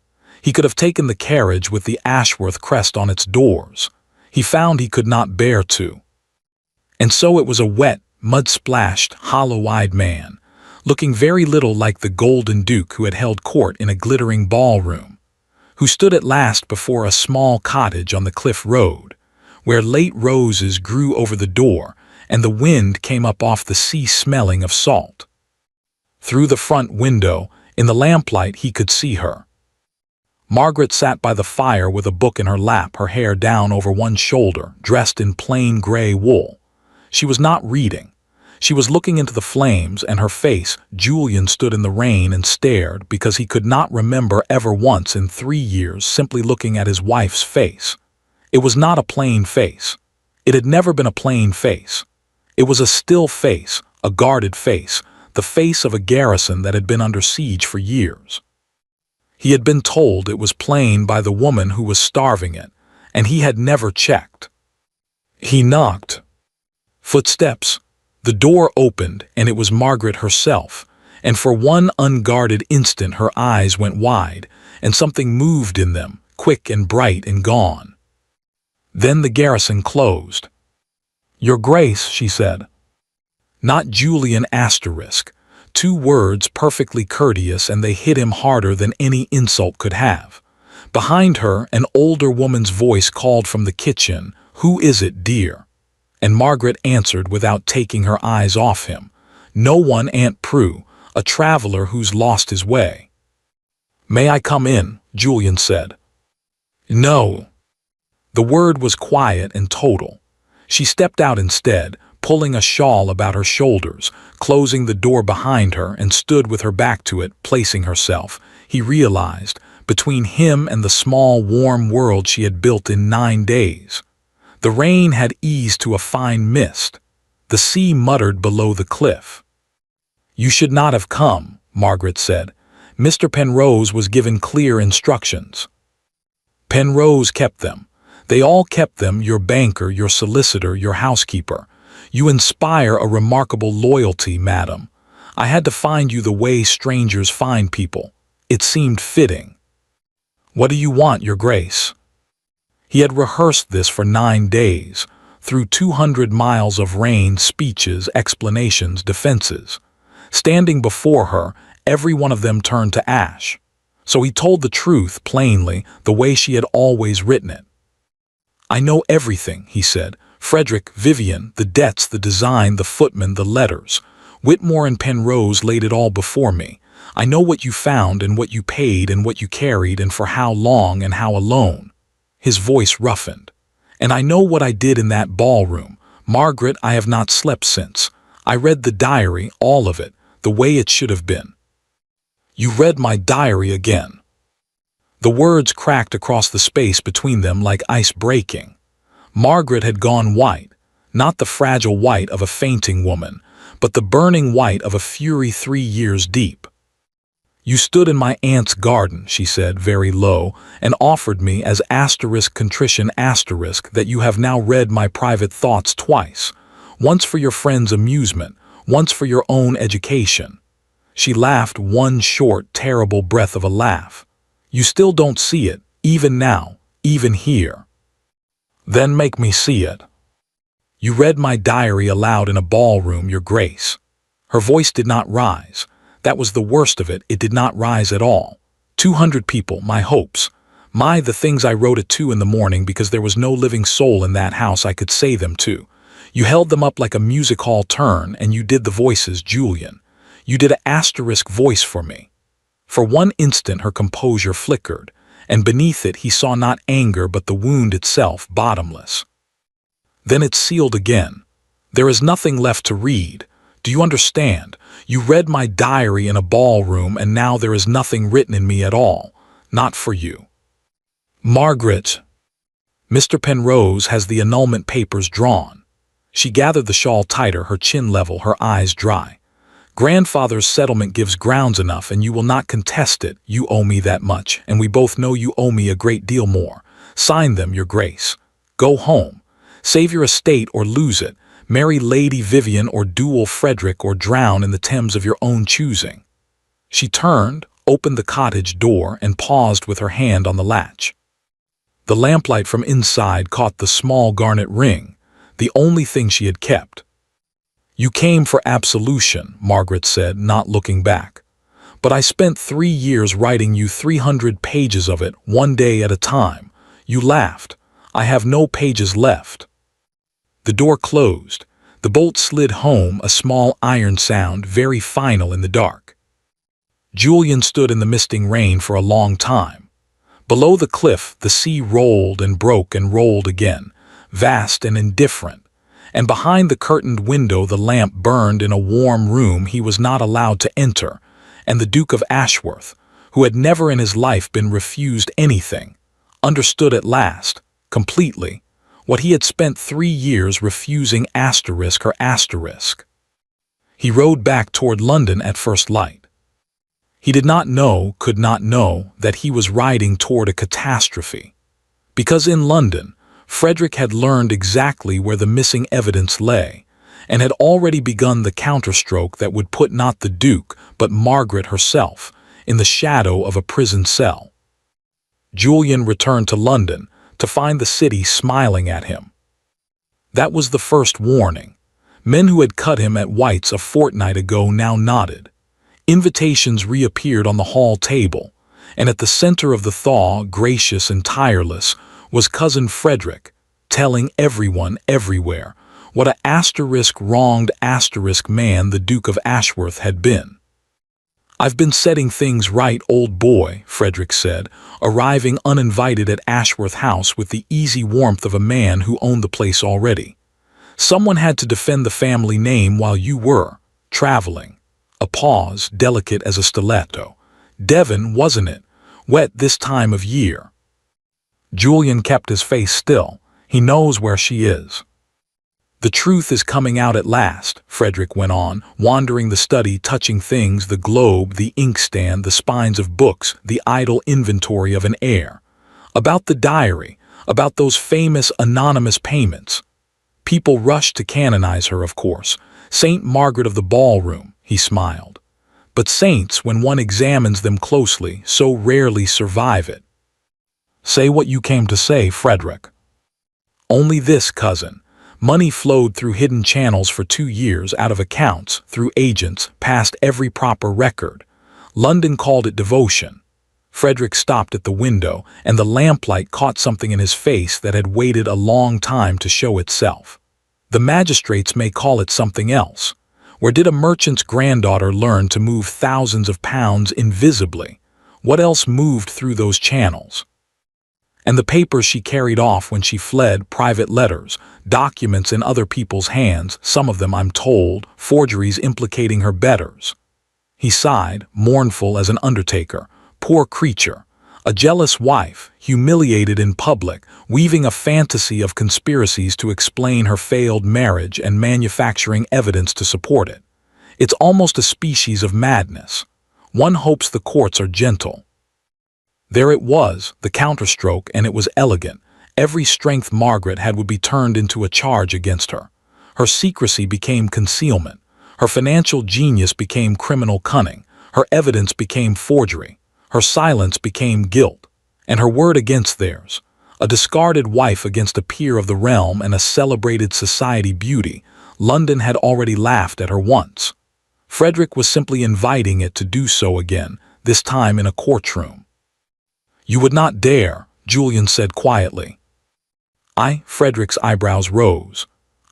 He could have taken the carriage with the Ashworth crest on its doors. He found he could not bear to. And so it was a wet, mud-splashed, hollow-eyed man, looking very little like the Golden Duke who had held court in a glittering ballroom, who stood at last before a small cottage on the cliff road, where late roses grew over the door and the wind came up off the sea smelling of salt. Through the front window, in the lamplight, he could see her. Margaret sat by the fire with a book in her lap, her hair down over one shoulder, dressed in plain gray wool. She was not reading. She was looking into the flames, and her face. Julian stood in the rain and stared because he could not remember ever once in 3 years simply looking at his wife's face. It was not a plain face. It had never been a plain face. It was a still face, a guarded face, the face of a garrison that had been under siege for years. He had been told it was plain by the woman who was starving it, and he had never checked. He knocked. Footsteps. The door opened, and it was Margaret herself, and for one unguarded instant her eyes went wide, and something moved in them, quick and bright and gone. Then the garrison closed. "Your Grace," she said. Not Julian asterisk. 2 words perfectly courteous, and they hit him harder than any insult could have. Behind her, an older woman's voice called from the kitchen, "Who is it, dear?" And Margaret answered without taking her eyes off him. "No one, Aunt Prue, a traveler who's lost his way." "May I come in?" Julian said. "No." The word was quiet and total. She stepped out instead, pulling a shawl about her shoulders, closing the door behind her, and stood with her back to it, placing herself, he realized, between him and the small, warm world she had built in 9 days. The rain had eased to a fine mist. The sea muttered below the cliff. "You should not have come," Margaret said. "Mr. Penrose was given clear instructions." "Penrose kept them. They all kept them, your banker, your solicitor, your housekeeper. You inspire a remarkable loyalty, madam. I had to find you the way strangers find people. It seemed fitting." "What do you want, your Grace?" He had rehearsed this for 9 days, through 200 miles of rain, speeches, explanations, defenses. Standing before her, every one of them turned to ash. So he told the truth plainly, the way she had always written it. "I know everything," he said. "Frederick, Vivian, the debts, the design, the footman, the letters. Whitmore and Penrose laid it all before me. I know what you found and what you paid and what you carried and for how long and how alone." His voice roughened. "And I know what I did in that ballroom. Margaret, I have not slept since. I read the diary, all of it, the way it should have been." "You read my diary again." The words cracked across the space between them like ice breaking. Margaret had gone white, not the fragile white of a fainting woman, but the burning white of a fury 3 years deep. "You stood in my aunt's garden," she said very low, "and offered me as contrition that you have now read my private thoughts twice, once for your friend's amusement, once for your own education." She laughed, one short, terrible breath of a laugh. "You still don't see it, even now, even here." "Then make me see it." "You read my diary aloud in a ballroom, your Grace." Her voice did not rise. That was the worst of it, it did not rise at all. 200 people, my hopes. The things I wrote at 2 in the morning because there was no living soul in that house I could say them to. You held them up like a music hall turn, and you did the voices, Julian. You did an * voice for me. For one instant her composure flickered, and beneath it he saw not anger but the wound itself, bottomless. Then it sealed again. "There is nothing left to read. Do you understand? You read my diary in a ballroom, and now there is nothing written in me at all. Not for you." "Margaret." "Mr. Penrose has the annulment papers drawn." She gathered the shawl tighter, her chin level, her eyes dry. "Grandfather's settlement gives grounds enough, and you will not contest it. You owe me that much, and we both know you owe me a great deal more. Sign them, your Grace. Go home. Save your estate or lose it. Marry Lady Vivian or duel Frederick or drown in the Thames of your own choosing." She turned, opened the cottage door, and paused with her hand on the latch. The lamplight from inside caught the small garnet ring, the only thing she had kept. "You came for absolution," Margaret said, not looking back. "But I spent 3 years writing you 300 pages of it, one day at a time. You laughed. I have no pages left." The door closed. The bolt slid home, a small iron sound, very final in the dark. Julian stood in the misting rain for a long time. Below the cliff, the sea rolled and broke and rolled again, vast and indifferent. And behind the curtained window the lamp burned in a warm room he was not allowed to enter, and the Duke of Ashworth, who had never in his life been refused anything, understood at last, completely, what he had spent 3 years refusing asterisk or asterisk. He rode back toward London at first light. He did not know, could not know, that he was riding toward a catastrophe. Because in London, Frederick had learned exactly where the missing evidence lay, and had already begun the counterstroke that would put not the Duke, but Margaret herself, in the shadow of a prison cell. Julian returned to London to find the city smiling at him. That was the first warning. Men who had cut him at White's a fortnight ago now nodded. Invitations reappeared on the hall table, and at the center of the thaw, gracious and tireless, was Cousin Frederick, telling everyone everywhere what a wronged man the Duke of Ashworth had been. "I've been setting things right, old boy," Frederick said, arriving uninvited at Ashworth House with the easy warmth of a man who owned the place already. "Someone had to defend the family name while you were traveling." A pause, delicate as a stiletto. "Devon, wasn't it? Wet this time of year." Julian kept his face still. "He knows where she is." "The truth is coming out at last," Frederick went on, wandering the study, touching things, the globe, the inkstand, the spines of books, the idle inventory of an heir. "About the diary, about those famous anonymous payments. People rushed to canonize her, of course. Saint Margaret of the Ballroom," he smiled. "But saints, when one examines them closely, so rarely survive it." "Say what you came to say, Frederick." "Only this, cousin. Money flowed through hidden channels for 2 years, out of accounts, through agents, past every proper record. London called it devotion." Frederick stopped at the window, and the lamplight caught something in his face that had waited a long time to show itself. "The magistrates may call it something else. Where did a merchant's granddaughter learn to move thousands of pounds invisibly? What else moved through those channels? And the papers she carried off when she fled, private letters, documents in other people's hands, some of them, I'm told, forgeries implicating her betters." He sighed, mournful as an undertaker. "Poor creature. A jealous wife, humiliated in public, weaving a fantasy of conspiracies to explain her failed marriage and manufacturing evidence to support it. It's almost a species of madness. One hopes the courts are gentle." There it was, the counterstroke, and it was elegant. Every strength Margaret had would be turned into a charge against her. Her secrecy became concealment. Her financial genius became criminal cunning. Her evidence became forgery. Her silence became guilt. And her word against theirs. A discarded wife against a peer of the realm and a celebrated society beauty. London had already laughed at her once. Frederick was simply inviting it to do so again, this time in a courtroom. "You would not dare," Julian said quietly. Frederick's eyebrows rose.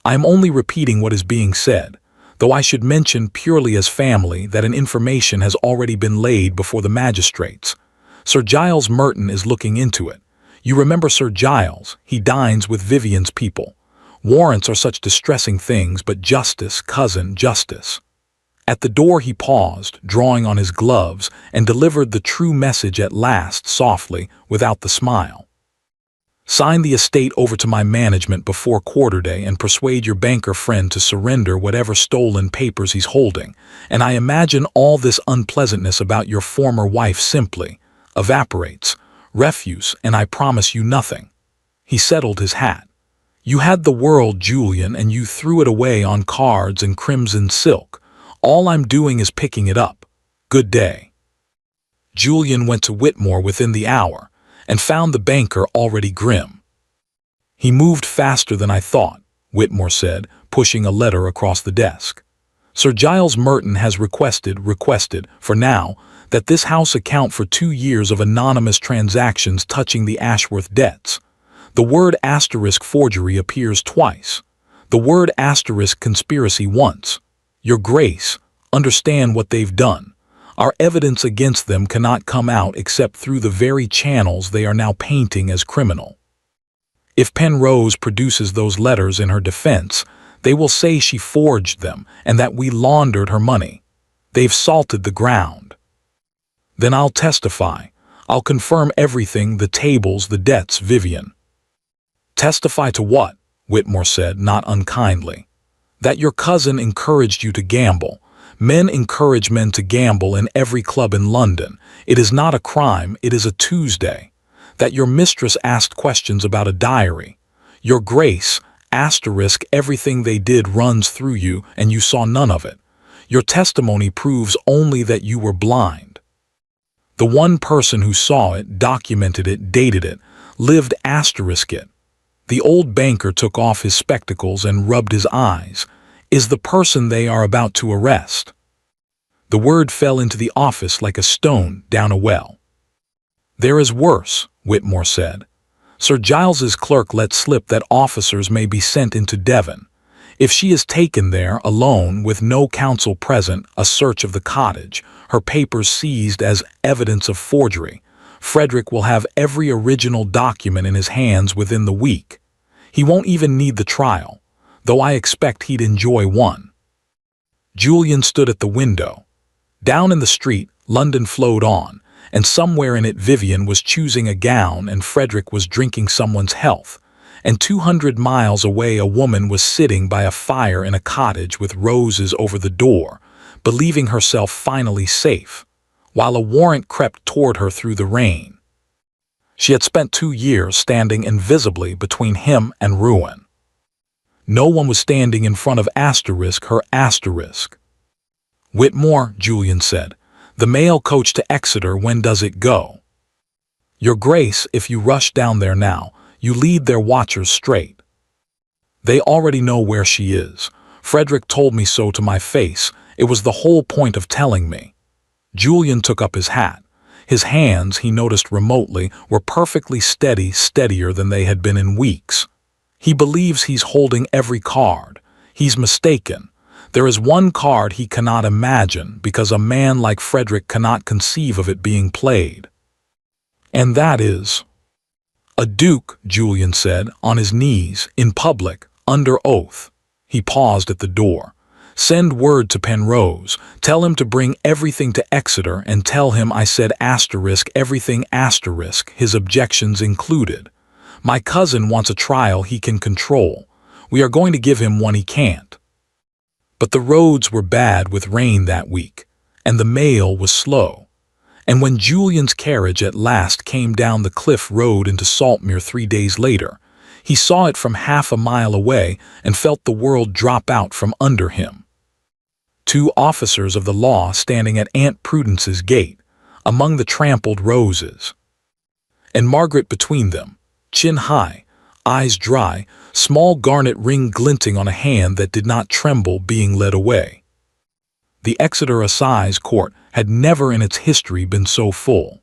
"I am only repeating what is being said, though I should mention purely as family that an information has already been laid before the magistrates. Sir Giles Merton is looking into it. You remember Sir Giles, he dines with Vivian's people. Warrants are such distressing things, but justice, cousin, justice." At the door he paused, drawing on his gloves, and delivered the true message at last, softly, without the smile. "Sign the estate over to my management before quarter-day and persuade your banker friend to surrender whatever stolen papers he's holding, and I imagine all this unpleasantness about your former wife simply evaporates, refuse, and I promise you nothing." He settled his hat. "You had the world, Julian, and you threw it away on cards and crimson silk. All I'm doing is picking it up. Good day." Julian went to Whitmore within the hour, and found the banker already grim. "He moved faster than I thought," Whitmore said, pushing a letter across the desk. "Sir Giles Merton has requested, for now, that this house account for 2 years of anonymous transactions touching the Ashworth debts. The word asterisk forgery appears twice. The word asterisk conspiracy once. Your Grace, understand what they've done. Our evidence against them cannot come out except through the very channels they are now painting as criminal. If Penrose produces those letters in her defense, they will say she forged them and that we laundered her money. They've salted the ground. Then I'll testify. I'll confirm everything, the tables, the debts, Vivian. Testify to what? Whitmore said, not unkindly. That your cousin encouraged you to gamble. Men encourage men to gamble in every club in London. It is not a crime, it is a Tuesday. That your mistress asked questions about a diary. Your Grace, asterisk, everything they did runs through you and you saw none of it. Your testimony proves only that you were blind. The one person who saw it, documented it, dated it, lived asterisk it. The old banker took off his spectacles and rubbed his eyes. Is the person they are about to arrest. The word fell into the office like a stone down a well. There is worse, Whitmore said. Sir Giles's clerk let slip that officers may be sent into Devon. If she is taken there alone with no counsel present, a search of the cottage, her papers seized as evidence of forgery, Frederick will have every original document in his hands within the week. He won't even need the trial, though I expect he'd enjoy one. Julian stood at the window. Down in the street, London flowed on, and somewhere in it Vivian was choosing a gown and Frederick was drinking someone's health, and 200 miles away a woman was sitting by a fire in a cottage with roses over the door, believing herself finally safe, while a warrant crept toward her through the rain. She had spent 2 years standing invisibly between him and ruin. No one was standing in front of asterisk her asterisk. Whitmore, Julian said, the mail coach to Exeter, when does it go? Your Grace, if you rush down there now, you lead their watchers straight. They already know where she is. Frederick told me so to my face. It was the whole point of telling me. Julian took up his hat. His hands, he noticed remotely, were perfectly steady, steadier than they had been in weeks. He believes he's holding every card. He's mistaken. There is one card he cannot imagine because a man like Frederick cannot conceive of it being played. And that is... A duke, Julian said, on his knees, in public, under oath. He paused at the door. Send word to Penrose. Tell him to bring everything to Exeter and tell him I said asterisk everything asterisk, his objections included. My cousin wants a trial he can control. We are going to give him one he can't. But the roads were bad with rain that week, and the mail was slow. And when Julian's carriage at last came down the cliff road into Saltmere 3 days later, he saw it from half a mile away and felt the world drop out from under him. 2 officers of the law standing at Aunt Prudence's gate, among the trampled roses. And Margaret between them, chin high, eyes dry, small garnet ring glinting on a hand that did not tremble being led away. The Exeter Assize Court had never in its history been so full.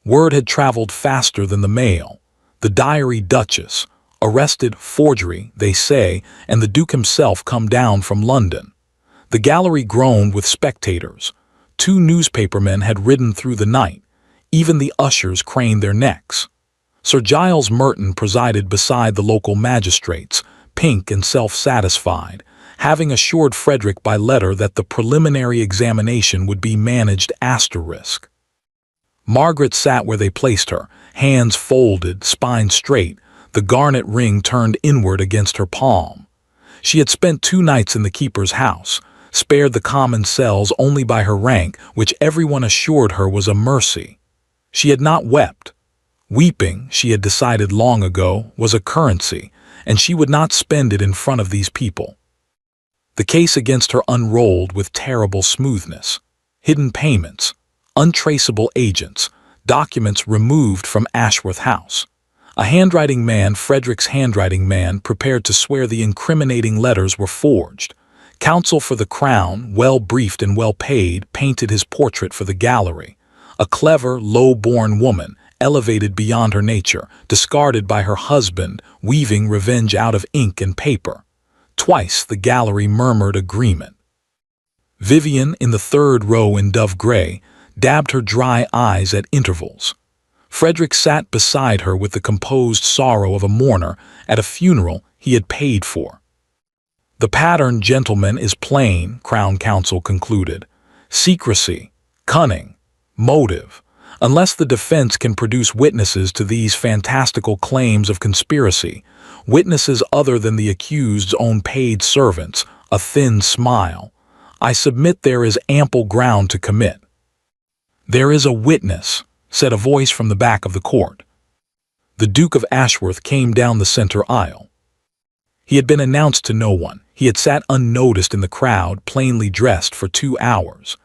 Word had traveled faster than the mail. The diary Duchess, arrested, forgery, they say, and the Duke himself come down from London. The gallery groaned with spectators. 2 newspapermen had ridden through the night. Even the ushers craned their necks. Sir Giles Merton presided beside the local magistrates, pink and self-satisfied, having assured Frederick by letter that the preliminary examination would be managed asterisk. Margaret sat where they placed her, hands folded, spine straight, the garnet ring turned inward against her palm. She had spent 2 nights in the keeper's house, spared the common cells only by her rank, which everyone assured her was a mercy. She had not wept. Weeping, she had decided long ago, was a currency, and she would not spend it in front of these people. The case against her unrolled with terrible smoothness. Hidden payments, untraceable agents, documents removed from Ashworth House. A handwriting man, Frederick's handwriting man, prepared to swear the incriminating letters were forged. Counsel for the Crown, well briefed and well paid, painted his portrait for the gallery. A clever, low-born woman, elevated beyond her nature, discarded by her husband, weaving revenge out of ink and paper. Twice the gallery murmured agreement. Vivian, in the third row in dove gray, dabbed her dry eyes at intervals. Frederick sat beside her with the composed sorrow of a mourner at a funeral he had paid for. "The pattern, gentlemen, is plain," Crown Counsel concluded. "Secrecy, cunning, motive. Unless the defense can produce witnesses to these fantastical claims of conspiracy, witnesses other than the accused's own paid servants, a thin smile, I submit there is ample ground to commit." "There is a witness," said a voice from the back of the court. The Duke of Ashworth came down the center aisle. He had been announced to no one. He had sat unnoticed in the crowd, plainly dressed, for 2 hours.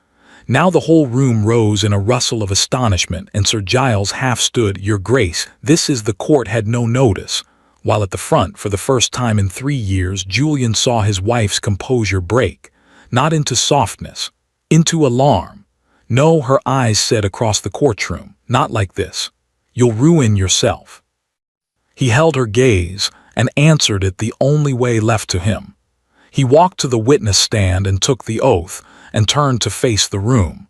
Now the whole room rose in a rustle of astonishment, and Sir Giles half stood. "Your Grace, this is..." The court had no notice, while at the front, for the first time in 3 years, Julian saw his wife's composure break, not into softness, into alarm. "No," her eyes said across the courtroom, "not like this. You'll ruin yourself." He held her gaze and answered it the only way left to him. He walked to the witness stand and took the oath, and turned to face the room.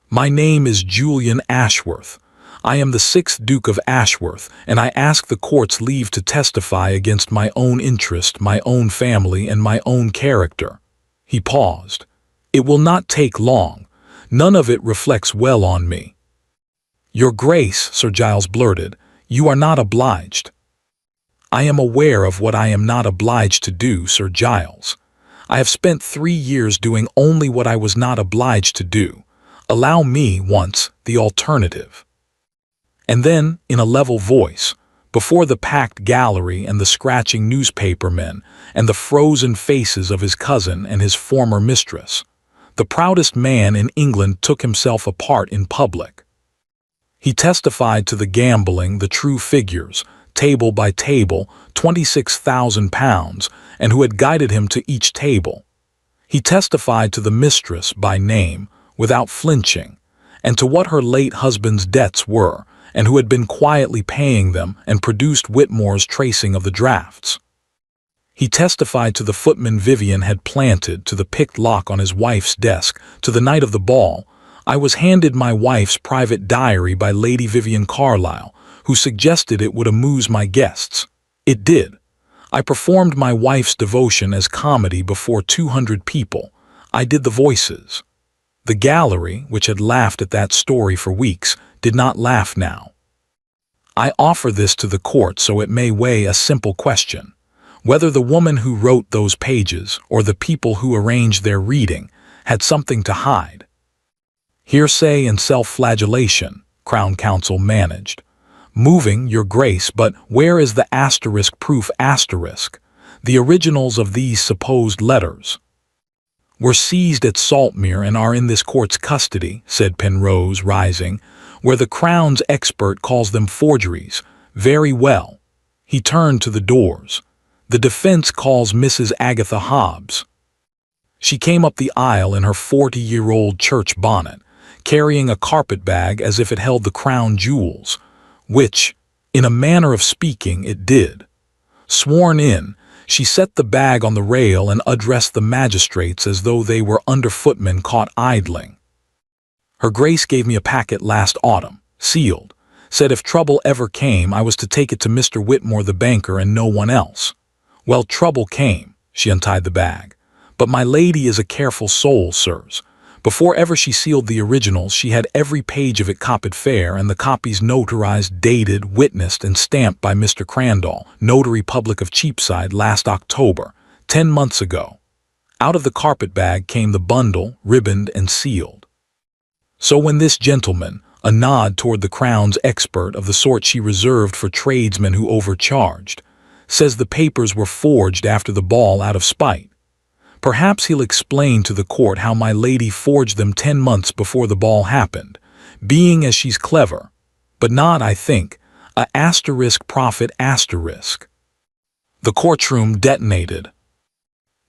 "My name is Julian Ashworth. I am the 6th Duke of Ashworth, and I ask the court's leave to testify against my own interest, my own family, and my own character." He paused. "It will not take long. None of it reflects well on me." "Your Grace," Sir Giles blurted, "you are not obliged." "I am aware of what I am not obliged to do, Sir Giles. I have spent 3 years doing only what I was not obliged to do. Allow me, once, the alternative." And then, in a level voice, before the packed gallery and the scratching newspapermen and the frozen faces of his cousin and his former mistress, the proudest man in England took himself apart in public. He testified to the gambling, the true figures, table by table, £26,000, and who had guided him to each table. He testified to the mistress by name, without flinching, and to what her late husband's debts were, and who had been quietly paying them, and produced Whitmore's tracing of the drafts. He testified to the footman Vivian had planted, to the picked lock on his wife's desk, to the night of the ball. "I was handed my wife's private diary by Lady Vivian Carlyle, who suggested it would amuse my guests. It did. I performed my wife's devotion as comedy before 200 people. I did the voices." The gallery, which had laughed at that story for weeks, did not laugh now. "I offer this to the court so it may weigh a simple question. Whether the woman who wrote those pages, or the people who arranged their reading, had something to hide." "Hearsay and self-flagellation," Crown Counsel managed. "Moving, Your Grace, but where is the asterisk proof asterisk? The originals of these supposed letters were seized at Saltmere and are in this court's custody," said Penrose, rising, "where the Crown's expert calls them forgeries. Very well." He turned to the doors. "The defense calls Mrs. Agatha Hobbs." She came up the aisle in her 40-year-old church bonnet, carrying a carpet-bag as if it held the crown jewels, which, in a manner of speaking, it did. Sworn in, she set the bag on the rail and addressed the magistrates as though they were underfootmen caught idling. "Her Grace gave me a packet last autumn, sealed. Said if trouble ever came, I was to take it to Mr. Whitmore the banker and no one else. Well, trouble came." She untied the bag. "But my lady is a careful soul, sirs. Before ever she sealed the originals, she had every page of it copied fair, and the copies notarized, dated, witnessed, and stamped by Mr. Crandall, Notary Public of Cheapside, last October, 10 months ago." Out of the carpet-bag came the bundle, ribboned and sealed. "So when this gentleman," a nod toward the Crown's expert of the sort she reserved for tradesmen who overcharged, "says the papers were forged after the ball out of spite, perhaps he'll explain to the court how my lady forged them 10 months before the ball happened, being as she's clever, but not, I think, a asterisk profit asterisk." The courtroom detonated.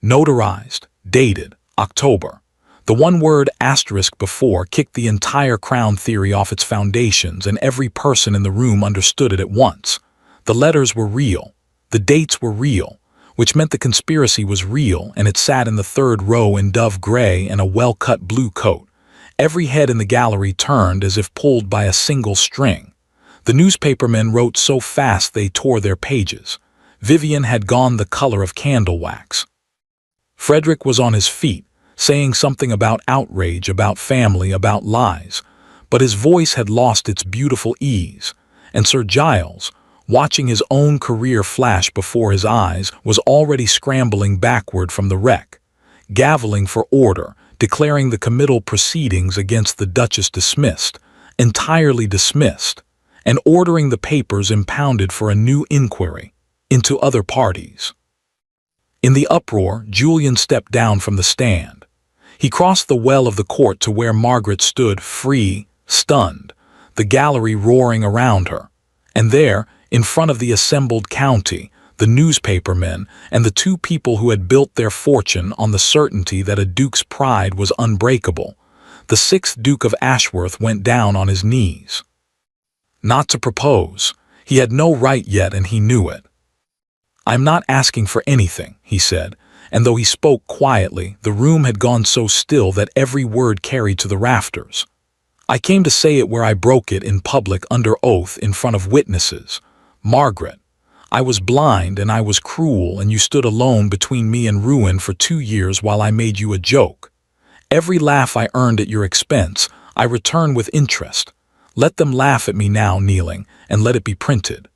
Notarized, dated, October. The one word asterisk before kicked the entire Crown theory off its foundations, and every person in the room understood it at once. The letters were real. The dates were real. which meant the conspiracy was real, and it sat in the third row in dove gray and a well-cut blue coat. Every head in the gallery turned as if pulled by a single string. The newspapermen wrote so fast they tore their pages. Vivian had gone the color of candle wax. Frederick was on his feet, saying something about outrage, about family, about lies, but his voice had lost its beautiful ease, and Sir Giles, watching his own career flash before his eyes, was already scrambling backward from the wreck, gaveling for order, declaring the committal proceedings against the Duchess dismissed, entirely dismissed, and ordering the papers impounded for a new inquiry into other parties. In the uproar, Julian stepped down from the stand. He crossed the well of the court to where Margaret stood, free, stunned, the gallery roaring around her, and there, in front of the assembled county, the newspapermen, and the two people who had built their fortune on the certainty that a duke's pride was unbreakable, the 6th Duke of Ashworth went down on his knees. Not to propose. He had no right yet, and he knew it. "I'm not asking for anything," he said, and though he spoke quietly, the room had gone so still that every word carried to the rafters. "I came to say it where I broke it in public under oath in front of witnesses. Margaret, I was blind and I was cruel, and you stood alone between me and ruin for 2 years while I made you a joke. Every laugh I earned at your expense, I return with interest. Let them laugh at me now kneeling, and let it be printed.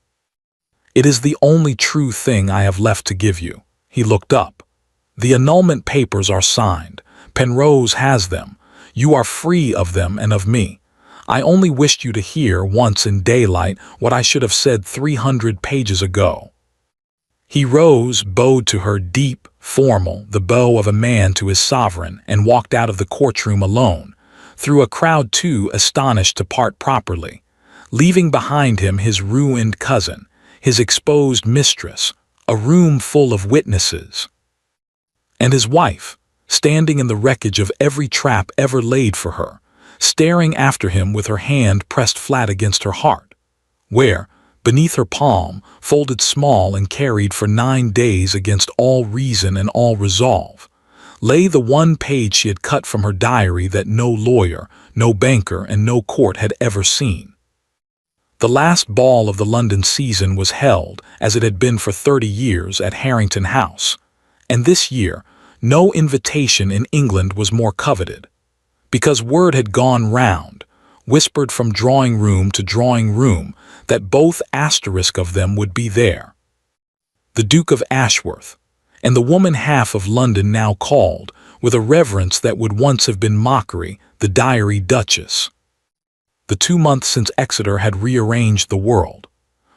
It is the only true thing I have left to give you." He looked up. "The annulment papers are signed. Penrose has them. You are free of them and of me. I only wished you to hear once in daylight what I should have said 300 pages ago." He rose, bowed to her, deep, formal, the bow of a man to his sovereign, and walked out of the courtroom alone, through a crowd too astonished to part properly, leaving behind him his ruined cousin, his exposed mistress, a room full of witnesses, and his wife, standing in the wreckage of every trap ever laid for her, staring after him with her hand pressed flat against her heart, where, beneath her palm, folded small and carried for 9 days against all reason and all resolve, lay the one page she had cut from her diary that no lawyer, no banker, and no court had ever seen. The last ball of the London season was held, as it had been for 30 years, at Harrington House, and this year no invitation in England was more coveted, because word had gone round, whispered from drawing room to drawing room, that both asterisk of them would be there. The Duke of Ashworth, and the woman half of London now called, with a reverence that would once have been mockery, the Diary Duchess. The 2 months since Exeter had rearranged the world.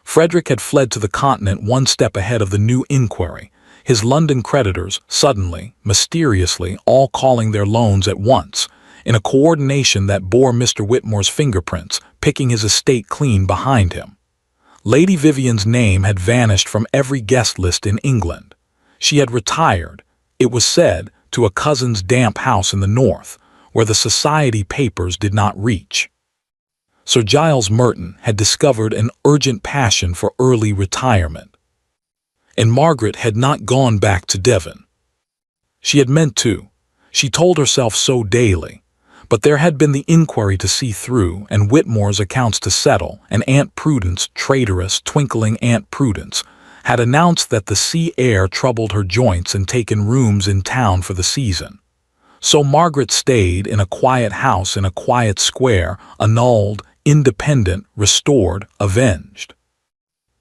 Frederick had fled to the continent one step ahead of the new inquiry, his London creditors suddenly, mysteriously, all calling their loans at once, in a coordination that bore Mr. Whitmore's fingerprints, picking his estate clean behind him. Lady Vivian's name had vanished from every guest list in England. She had retired, it was said, to a cousin's damp house in the north, where the society papers did not reach. Sir Giles Merton had discovered an urgent passion for early retirement, and Margaret had not gone back to Devon. She had meant to. She told herself so daily. But there had been the inquiry to see through, and Whitmore's accounts to settle, and Aunt Prudence, traitorous, twinkling Aunt Prudence, had announced that the sea air troubled her joints and taken rooms in town for the season. So Margaret stayed in a quiet house in a quiet square, annulled, independent, restored, avenged.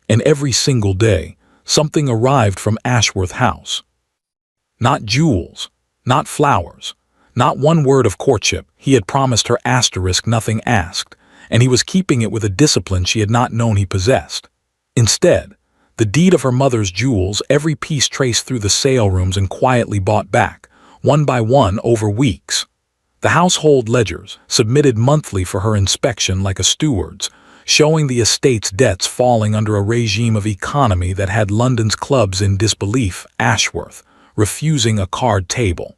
And every single day, something arrived from Ashworth House. Not jewels, not flowers, not one word of courtship. He had promised her nothing asked, and he was keeping it with a discipline she had not known he possessed. Instead, the deed of her mother's jewels, every piece traced through the sale rooms and quietly bought back, one by one over weeks. The household ledgers, submitted monthly for her inspection like a steward's, showing the estate's debts falling under a regime of economy that had London's clubs in disbelief, Ashworth, refusing a card table.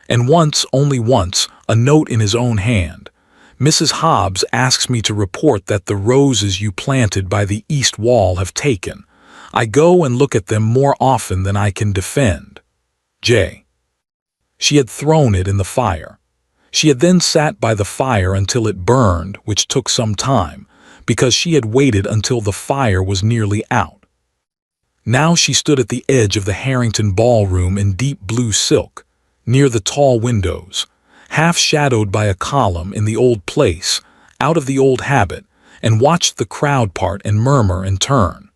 And once, only once, a note in his own hand. "Mrs. Hobbs asks me to report that the roses you planted by the east wall have taken. I go and look at them more often than I can defend. J. She had thrown it in the fire. She had then sat by the fire until it burned, which took some time, because she had waited until the fire was nearly out. Now she stood at the edge of the Harrington ballroom in deep blue silk, near the tall windows, half shadowed by a column in the old place, out of the old habit, and watched the crowd part and murmur and turn.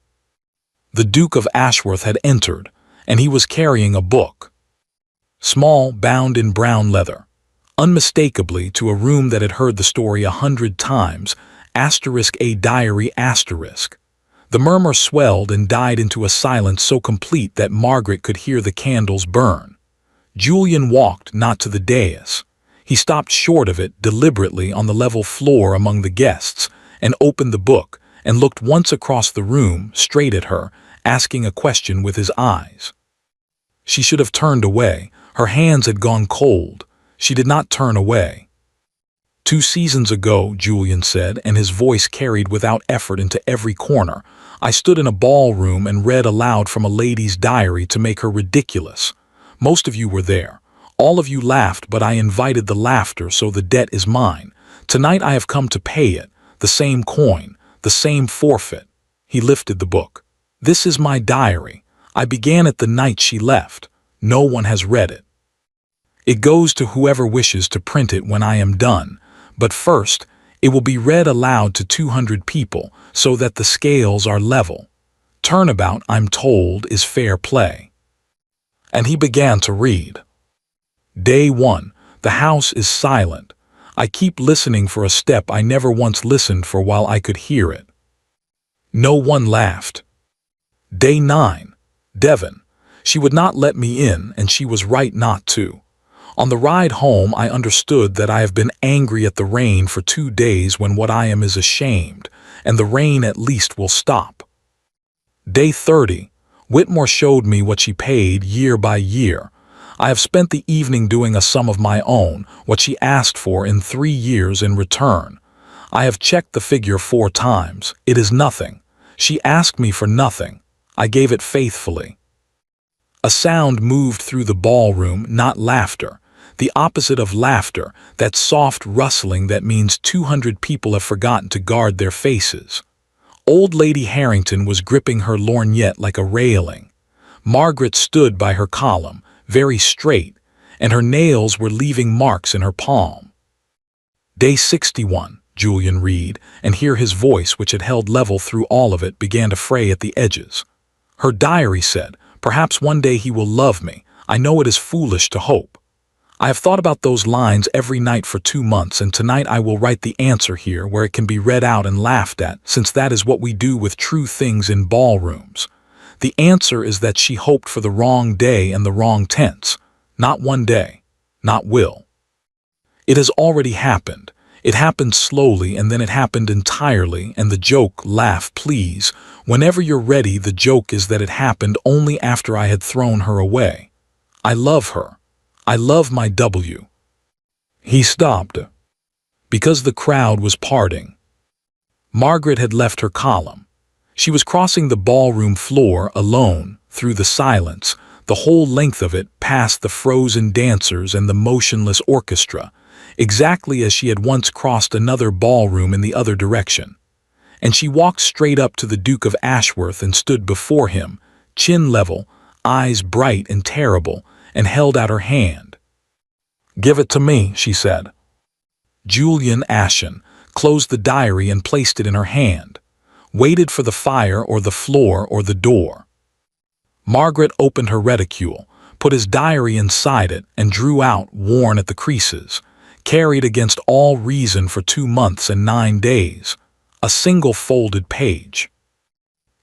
The Duke of Ashworth had entered, and he was carrying a book. Small, bound in brown leather, unmistakably to a room that had heard the story 100 times, *A diary*. The murmur swelled and died into a silence so complete that Margaret could hear the candles burn. Julian walked not to the dais. He stopped short of it deliberately on the level floor among the guests, and opened the book, and looked once across the room, straight at her, asking a question with his eyes. She should have turned away. Her hands had gone cold. She did not turn away. 2 seasons ago, Julian said, and his voice carried without effort into every corner, I stood in a ballroom and read aloud from a lady's diary to make her ridiculous. Most of you were there. All of you laughed, but I invited the laughter, so the debt is mine. Tonight I have come to pay it, the same coin, the same forfeit. He lifted the book. This is my diary. I began it the night she left. No one has read it. It goes to whoever wishes to print it when I am done, but first it will be read aloud to 200 people so that the scales are level. Turnabout, I'm told, is fair play. And he began to read. Day 1. The house is silent. I keep listening for a step I never once listened for while I could hear it. No one laughed. Day 9. Devon. She would not let me in, and she was right not to. On the ride home I understood that I have been angry at the rain for 2 days when what I am is ashamed, and the rain at least will stop. Day 30. Whitmore showed me what she paid year by year. I have spent the evening doing a sum of my own, what she asked for in 3 years in return. I have checked the figure 4 times. It is nothing. She asked me for nothing. I gave it faithfully. A sound moved through the ballroom, not laughter. The opposite of laughter, that soft rustling that means 200 people have forgotten to guard their faces. Old Lady Harrington was gripping her lorgnette like a railing. Margaret stood by her column, very straight, and her nails were leaving marks in her palm. Day 61, Julian read, and hear his voice, which had held level through all of it, began to fray at the edges. Her diary said, perhaps one day he will love me. I know it is foolish to hope. I have thought about those lines every night for 2 months, and tonight I will write the answer here where it can be read out and laughed at, since that is what we do with true things in ballrooms. The answer is that she hoped for the wrong day and the wrong tense. Not one day. Not will. It has already happened. It happened slowly, and then it happened entirely, and the joke, laugh please, whenever you're ready, the joke is that it happened only after I had thrown her away. I love her. I love my W. He stopped, because the crowd was parting. Margaret had left her column. She was crossing the ballroom floor alone, through the silence, the whole length of it, past the frozen dancers and the motionless orchestra, exactly as she had once crossed another ballroom in the other direction. And she walked straight up to the Duke of Ashworth and stood before him, chin level, eyes bright and terrible, and held out her hand. "Give it to me," she said. Julian, ashen, closed the diary and placed it in her hand, waited for the fire or the floor or the door. Margaret opened her reticule, put his diary inside it, and drew out, worn at the creases, carried against all reason for 2 months and 9 days, a single folded page.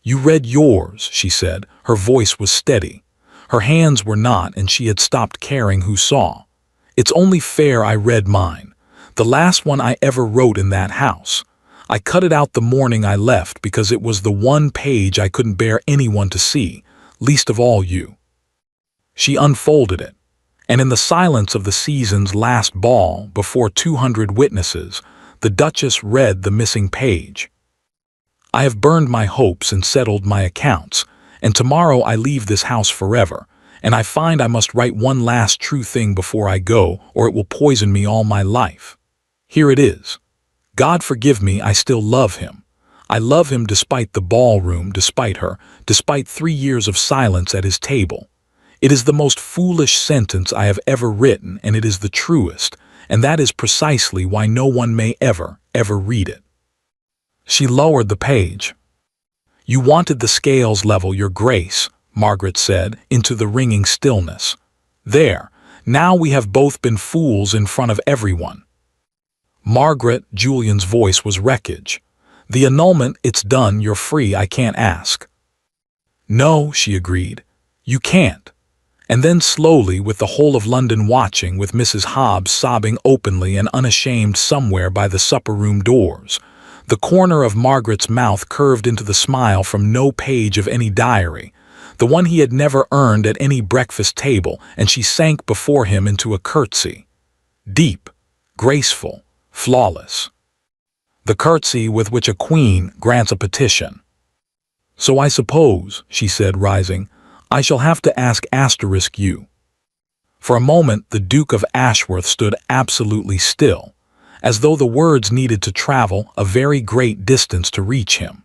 "You read yours," she said. Her voice was steady. Her hands were not, and she had stopped caring who saw. "It's only fair I read mine, the last one I ever wrote in that house. I cut it out the morning I left because it was the one page I couldn't bear anyone to see, least of all you." She unfolded it, and in the silence of the season's last ball, before 200 witnesses, the Duchess read the missing page. "I have burned my hopes and settled my accounts, and tomorrow I leave this house forever, and I find I must write one last true thing before I go, or it will poison me all my life. Here it is. God forgive me, I still love him. I love him despite the ballroom, despite her, despite 3 years of silence at his table. It is the most foolish sentence I have ever written, and it is the truest, and that is precisely why no one may ever read it. She lowered the page. You wanted the scales level, Your Grace, Margaret said, into the ringing stillness. There, now we have both been fools in front of everyone. Margaret, Julian's voice was wreckage. The annulment, it's done, you're free, I can't ask. No, she agreed. You can't. And then slowly, with the whole of London watching, with Mrs. Hobbs sobbing openly and unashamed somewhere by the supper-room doors, the corner of Margaret's mouth curved into the smile from no page of any diary, the one he had never earned at any breakfast table, and she sank before him into a curtsy. Deep, graceful, flawless. The curtsy with which a queen grants a petition. So I suppose, she said, rising, I shall have to ask you. For a moment the Duke of Ashworth stood absolutely still, as though the words needed to travel a very great distance to reach him.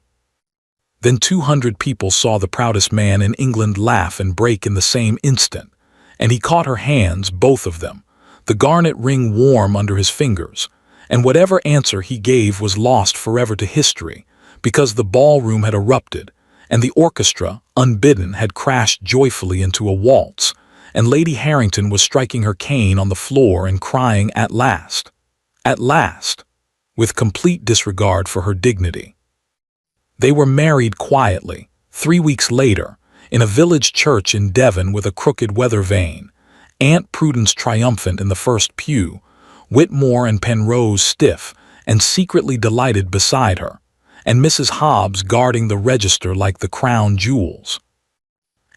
Then 200 people saw the proudest man in England laugh and break in the same instant, and he caught her hands, both of them, the garnet ring warm under his fingers, and whatever answer he gave was lost forever to history, because the ballroom had erupted, and the orchestra, unbidden, had crashed joyfully into a waltz, and Lady Harrington was striking her cane on the floor and crying, at last, with complete disregard for her dignity. They were married quietly, 3 weeks later, in a village church in Devon with a crooked weather vane, Aunt Prudence triumphant in the first pew, Whitmore and Penrose stiff and secretly delighted beside her, and Mrs. Hobbs guarding the register like the crown jewels.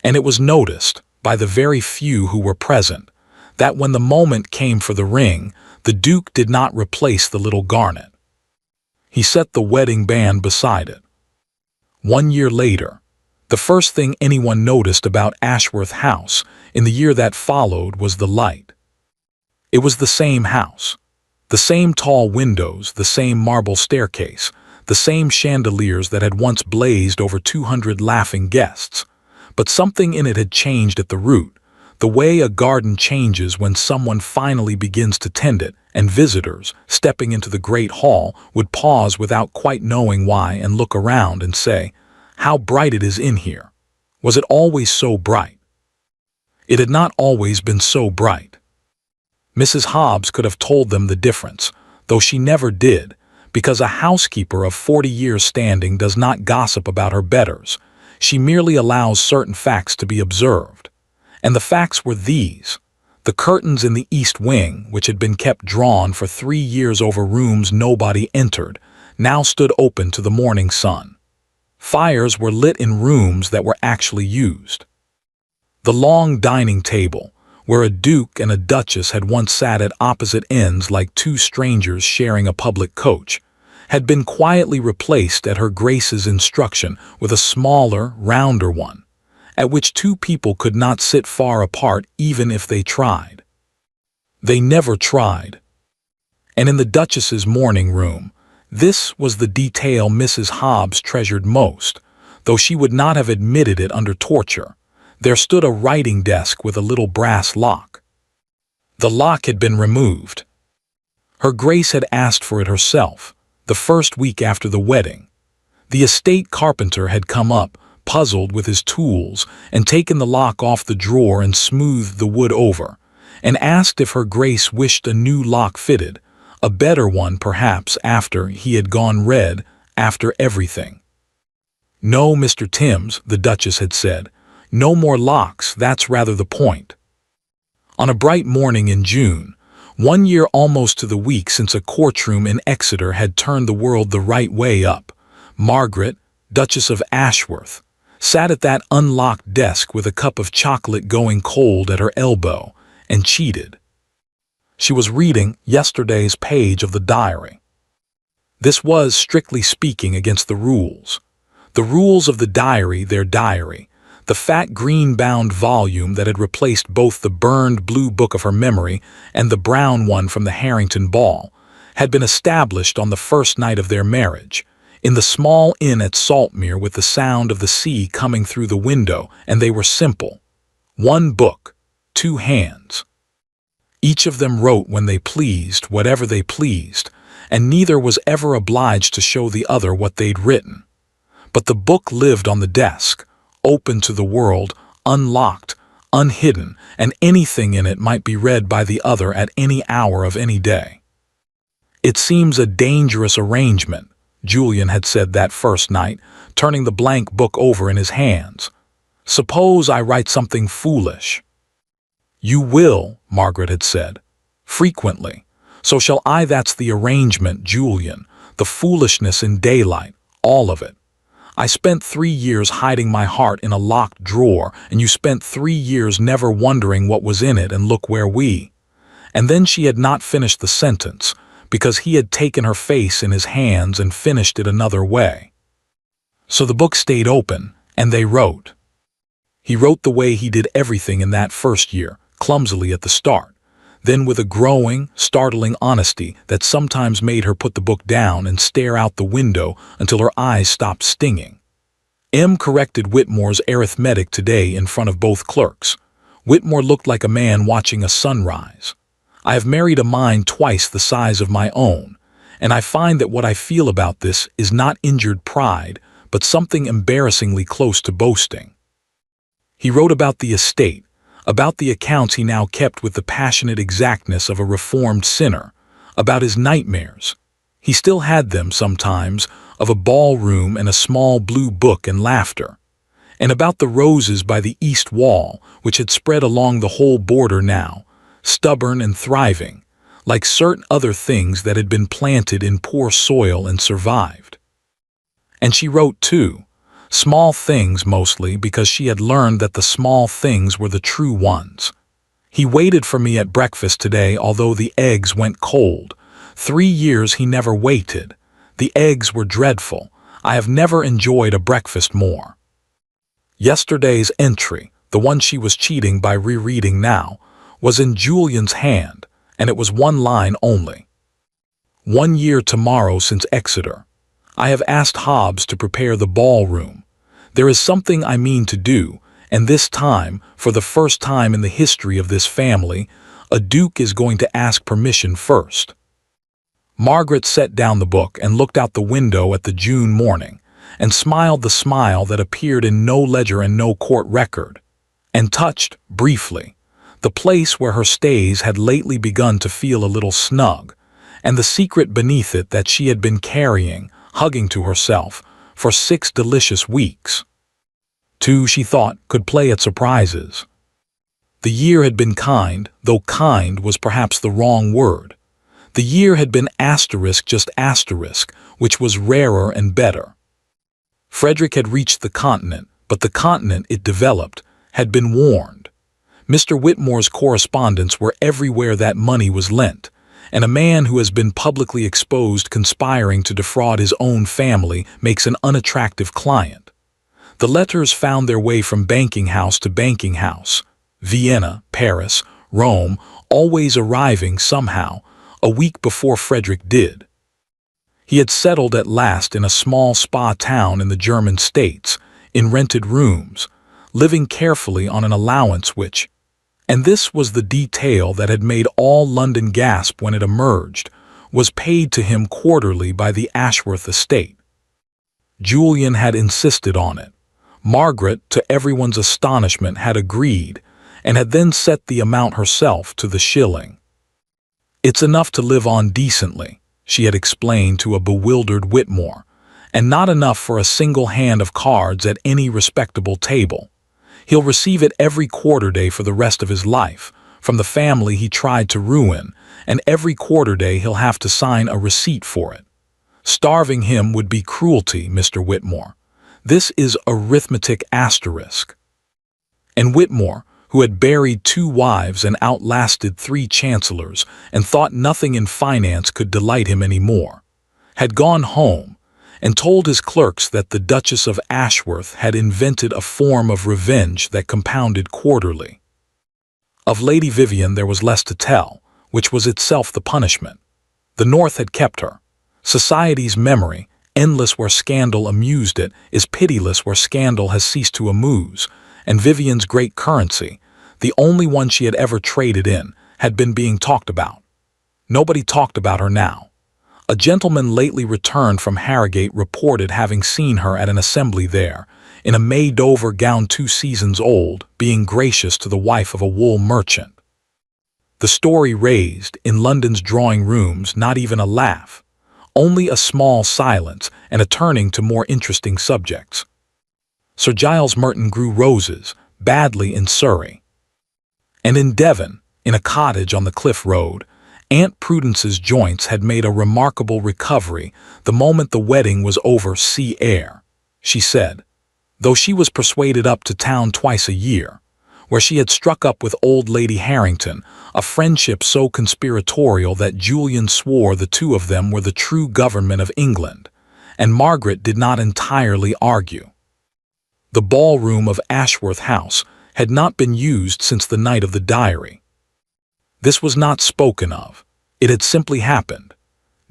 And it was noticed, by the very few who were present, that when the moment came for the ring, the Duke did not replace the little garnet. He set the wedding band beside it. 1 year later, the first thing anyone noticed about Ashworth House in the year that followed was the light. It was the same house, the same tall windows, the same marble staircase, the same chandeliers that had once blazed over 200 laughing guests, but something in it had changed at the root, the way a garden changes when someone finally begins to tend it, and visitors, stepping into the great hall, would pause without quite knowing why and look around and say, "How bright it is in here! Was it always so bright?" It had not always been so bright. Mrs. Hobbs could have told them the difference, though she never did, because a housekeeper of 40 years standing does not gossip about her betters. She merely allows certain facts to be observed. And the facts were these. The curtains in the east wing, which had been kept drawn for 3 years over rooms nobody entered, now stood open to the morning sun. Fires were lit in rooms that were actually used. The long dining table, where a duke and a duchess had once sat at opposite ends like two strangers sharing a public coach, had been quietly replaced at her Grace's instruction with a smaller, rounder one, at which two people could not sit far apart even if they tried. They never tried. And in the Duchess's morning room, this was the detail Mrs. Hobbs treasured most, though she would not have admitted it under torture. There stood a writing desk with a little brass lock. The lock had been removed. Her Grace had asked for it herself, the first week after the wedding. The estate carpenter had come up, puzzled with his tools, and taken the lock off the drawer and smoothed the wood over, and asked if her Grace wished a new lock fitted, a better one perhaps after he had gone red, after everything. "No, Mr. Timms," the Duchess had said, "no more locks, that's rather the point." On a bright morning in June, 1 year almost to the week since a courtroom in Exeter had turned the world the right way up, Margaret, Duchess of Ashworth, sat at that unlocked desk with a cup of chocolate going cold at her elbow, and cheated. She was reading yesterday's page of the diary. This was, strictly speaking, against the rules. The rules of the diary, their diary, The fat green-bound volume that had replaced both the burned blue book of her memory and the brown one from the Harrington ball, had been established on the first night of their marriage, in the small inn at Saltmere, with the sound of the sea coming through the window, and they were simple. One book, two hands. Each of them wrote when they pleased, whatever they pleased, and neither was ever obliged to show the other what they'd written. But the book lived on the desk, open to the world, unlocked, unhidden, and anything in it might be read by the other at any hour of any day. "It seems a dangerous arrangement," Julian had said that first night, turning the blank book over in his hands. "Suppose I write something foolish?" "You will," Margaret had said. "Frequently. So shall I. That's the arrangement, Julian. The foolishness in daylight, all of it. I spent 3 years hiding my heart in a locked drawer, and you spent 3 years never wondering what was in it, and look where we—" And then she had not finished the sentence, because he had taken her face in his hands and finished it another way. So the book stayed open, and they wrote. He wrote the way he did everything in that first year, clumsily at the start, then with a growing, startling honesty that sometimes made her put the book down and stare out the window until her eyes stopped stinging. M corrected Whitmore's arithmetic today in front of both clerks. Whitmore looked like a man watching a sunrise. "I have married a mind twice the size of my own, and I find that what I feel about this is not injured pride, but something embarrassingly close to boasting." He wrote about the estate, about the accounts he now kept with the passionate exactness of a reformed sinner, about his nightmares. He still had them sometimes, of a ballroom and a small blue book and laughter, and about the roses by the east wall, which had spread along the whole border now, stubborn and thriving, like certain other things that had been planted in poor soil and survived. And she wrote too, small things mostly, because she had learned that the small things were the true ones. "He waited for me at breakfast today, although the eggs went cold. 3 years he never waited. The eggs were dreadful. I have never enjoyed a breakfast more." Yesterday's entry, the one she was cheating by rereading now, was in Julian's hand, and it was one line only. "1 year tomorrow since Exeter. I have asked Hobbs to prepare the ballroom. There is something I mean to do, and this time, for the first time in the history of this family, a duke is going to ask permission first." Margaret set down the book and looked out the window at the June morning, and smiled the smile that appeared in no ledger and no court record, and touched, briefly, the place where her stays had lately begun to feel a little snug, and the secret beneath it that she had been carrying, hugging to herself, for 6 delicious weeks. 2, she thought, could play at surprises. The year had been kind, though kind was perhaps the wrong word. The year had been asterisk, just asterisk, which was rarer and better. Frederick had reached the continent, but the continent, it developed, had been warned. Mr. Whitmore's correspondents were everywhere that money was lent, and a man who has been publicly exposed conspiring to defraud his own family makes an unattractive client. The letters found their way from banking house to banking house, Vienna, Paris, Rome, always arriving somehow, a week before Frederick did. He had settled at last in a small spa town in the German states, in rented rooms, living carefully on an allowance which, and this was the detail that had made all London gasp when it emerged, was paid to him quarterly by the Ashworth estate. Julian had insisted on it. Margaret, to everyone's astonishment, had agreed, and had then set the amount herself to the shilling. "It's enough to live on decently," she had explained to a bewildered Whitmore, "and not enough for a single hand of cards at any respectable table. He'll receive it every quarter day for the rest of his life, from the family he tried to ruin, and every quarter day he'll have to sign a receipt for it. Starving him would be cruelty, Mr. Whitmore. This is arithmetic asterisk." And Whitmore, who had buried 2 wives and outlasted 3 chancellors and thought nothing in finance could delight him any more, had gone home, and told his clerks that the Duchess of Ashworth had invented a form of revenge that compounded quarterly. Of Lady Vivian there was less to tell, which was itself the punishment. The North had kept her. Society's memory, endless where scandal amused it, is pitiless where scandal has ceased to amuse, and Vivian's great currency, the only one she had ever traded in, had been being talked about. Nobody talked about her now. A gentleman lately returned from Harrogate reported having seen her at an assembly there, in a made-over gown 2 seasons old, being gracious to the wife of a wool merchant. The story raised, in London's drawing rooms, not even a laugh, only a small silence and a turning to more interesting subjects. Sir Giles Merton grew roses, badly in Surrey. And in Devon, in a cottage on the Cliff Road, Aunt Prudence's joints had made a remarkable recovery the moment the wedding was over. Sea air, she said, though she was persuaded up to town twice a year, where she had struck up with old Lady Harrington, a friendship so conspiratorial that Julian swore the two of them were the true government of England, and Margaret did not entirely argue. The ballroom of Ashworth House had not been used since the night of the diary. This was not spoken of. It had simply happened.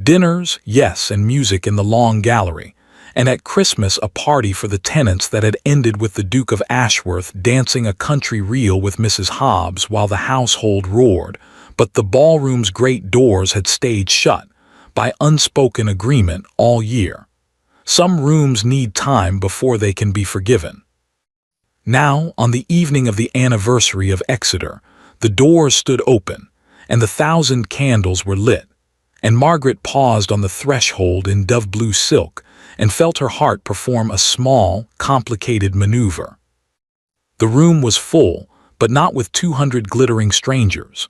Dinners, yes, and music in the long gallery, and at Christmas a party for the tenants that had ended with the Duke of Ashworth dancing a country reel with Mrs. Hobbs while the household roared, but the ballroom's great doors had stayed shut, by unspoken agreement, all year. Some rooms need time before they can be forgiven. Now, on the evening of the anniversary of Exeter, the doors stood open, and the 1,000 candles were lit, and Margaret paused on the threshold in dove-blue silk, and felt her heart perform a small, complicated maneuver. The room was full, but not with 200 glittering strangers.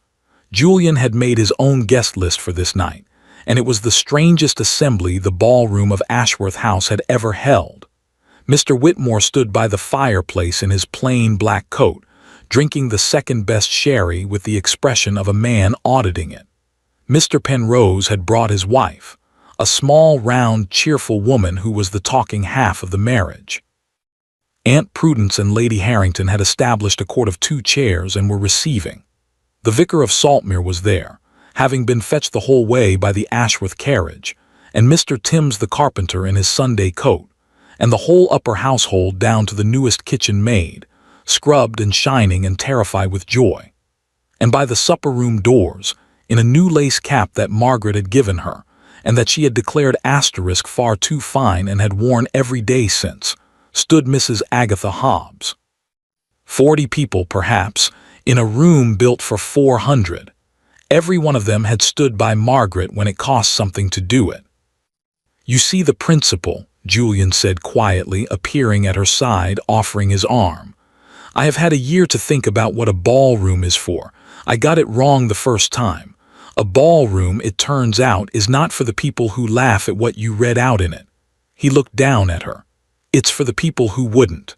Julian had made his own guest list for this night, and it was the strangest assembly the ballroom of Ashworth House had ever held. Mr. Whitmore stood by the fireplace in his plain black coat, drinking the second-best sherry with the expression of a man auditing it. Mr. Penrose had brought his wife, a small, round, cheerful woman who was the talking half of the marriage. Aunt Prudence and Lady Harrington had established a court of 2 chairs and were receiving. The vicar of Saltmere was there, having been fetched the whole way by the Ashworth carriage, and Mr. Timms the carpenter in his Sunday coat, and the whole upper household down to the newest kitchen maid, scrubbed and shining and terrified with joy. And by the supper-room doors, in a new lace cap that Margaret had given her, and that she had declared asterisk far too fine and had worn every day since, stood Mrs. Agatha Hobbs. 40 people, perhaps, in a room built for 400. Every one of them had stood by Margaret when it cost something to do it. "You see the principle," Julian said quietly, appearing at her side, offering his arm. "I have had a year to think about what a ballroom is for. I got it wrong the first time. A ballroom, it turns out, is not for the people who laugh at what you read out in it." He looked down at her. "It's for the people who wouldn't."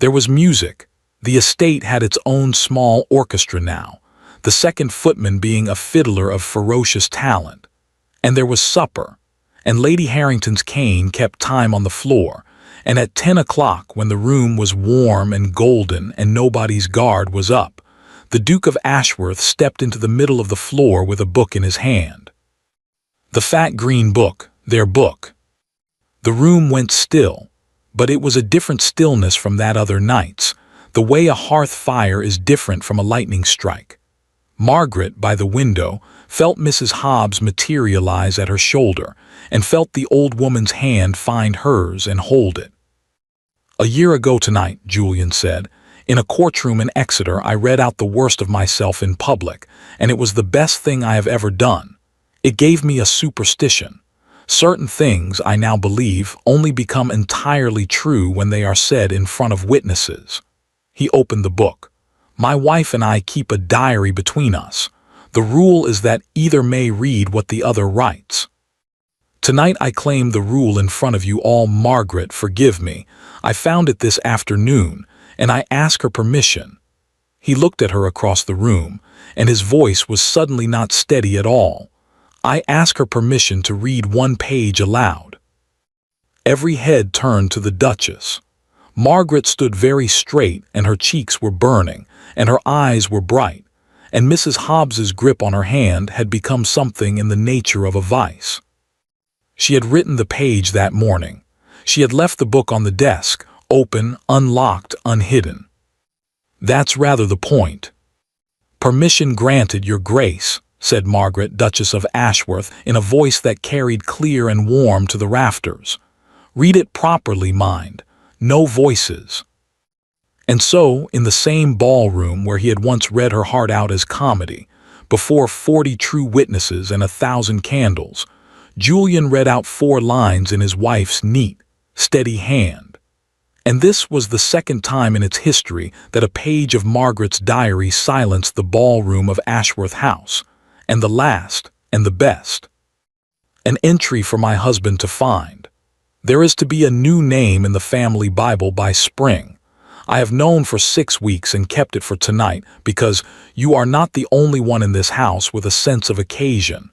There was music. The estate had its own small orchestra now, the second footman being a fiddler of ferocious talent. And there was supper, and Lady Harrington's cane kept time on the floor, and at 10 o'clock, when the room was warm and golden and nobody's guard was up, the Duke of Ashworth stepped into the middle of the floor with a book in his hand. The fat green book, their book. The room went still, but it was a different stillness from that other night's, the way a hearth fire is different from a lightning strike. Margaret, by the window, felt Mrs. Hobbs materialize at her shoulder, and felt the old woman's hand find hers and hold it. "A year ago tonight," Julian said, "in a courtroom in Exeter I read out the worst of myself in public, and it was the best thing I have ever done. It gave me a superstition. Certain things, I now believe, only become entirely true when they are said in front of witnesses." He opened the book. "My wife and I keep a diary between us. The rule is that either may read what the other writes. Tonight I claim the rule in front of you all. Margaret, forgive me. I found it this afternoon, and I ask her permission." He looked at her across the room, and his voice was suddenly not steady at all. "I ask her permission to read one page aloud." Every head turned to the Duchess. Margaret stood very straight, and her cheeks were burning, and her eyes were bright, and Mrs. Hobbs's grip on her hand had become something in the nature of a vice. She had written the page that morning. She had left the book on the desk, open, unlocked, unhidden. "That's rather the point." "Permission granted, Your Grace," said Margaret, Duchess of Ashworth, in a voice that carried clear and warm to the rafters. "Read it properly, mind. No voices." And so, in the same ballroom where he had once read her heart out as comedy, before 40 true witnesses and 1,000 candles, Julian read out 4 lines in his wife's neat, steady hand. And this was the second time in its history that a page of Margaret's diary silenced the ballroom of Ashworth House, and the last, and the best. "An entry for my husband to find. There is to be a new name in the family Bible by spring. I have known for 6 weeks and kept it for tonight because you are not the only one in this house with a sense of occasion.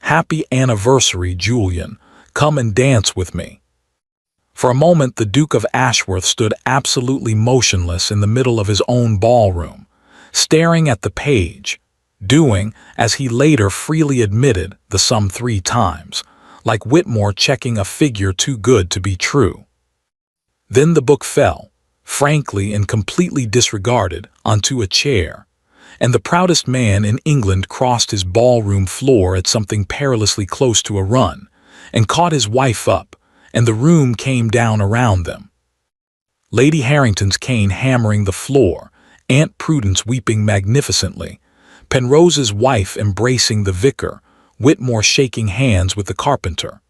Happy anniversary, Julian. Come and dance with me." For a moment the Duke of Ashworth stood absolutely motionless in the middle of his own ballroom, staring at the page, doing, as he later freely admitted, the sum 3 times, like Whitmore checking a figure too good to be true. Then the book fell, frankly and completely disregarded, onto a chair, and the proudest man in England crossed his ballroom floor at something perilously close to a run, and caught his wife up, and the room came down around them. Lady Harrington's cane hammering the floor, Aunt Prudence weeping magnificently, Penrose's wife embracing the vicar, Whitmore shaking hands with the carpenter,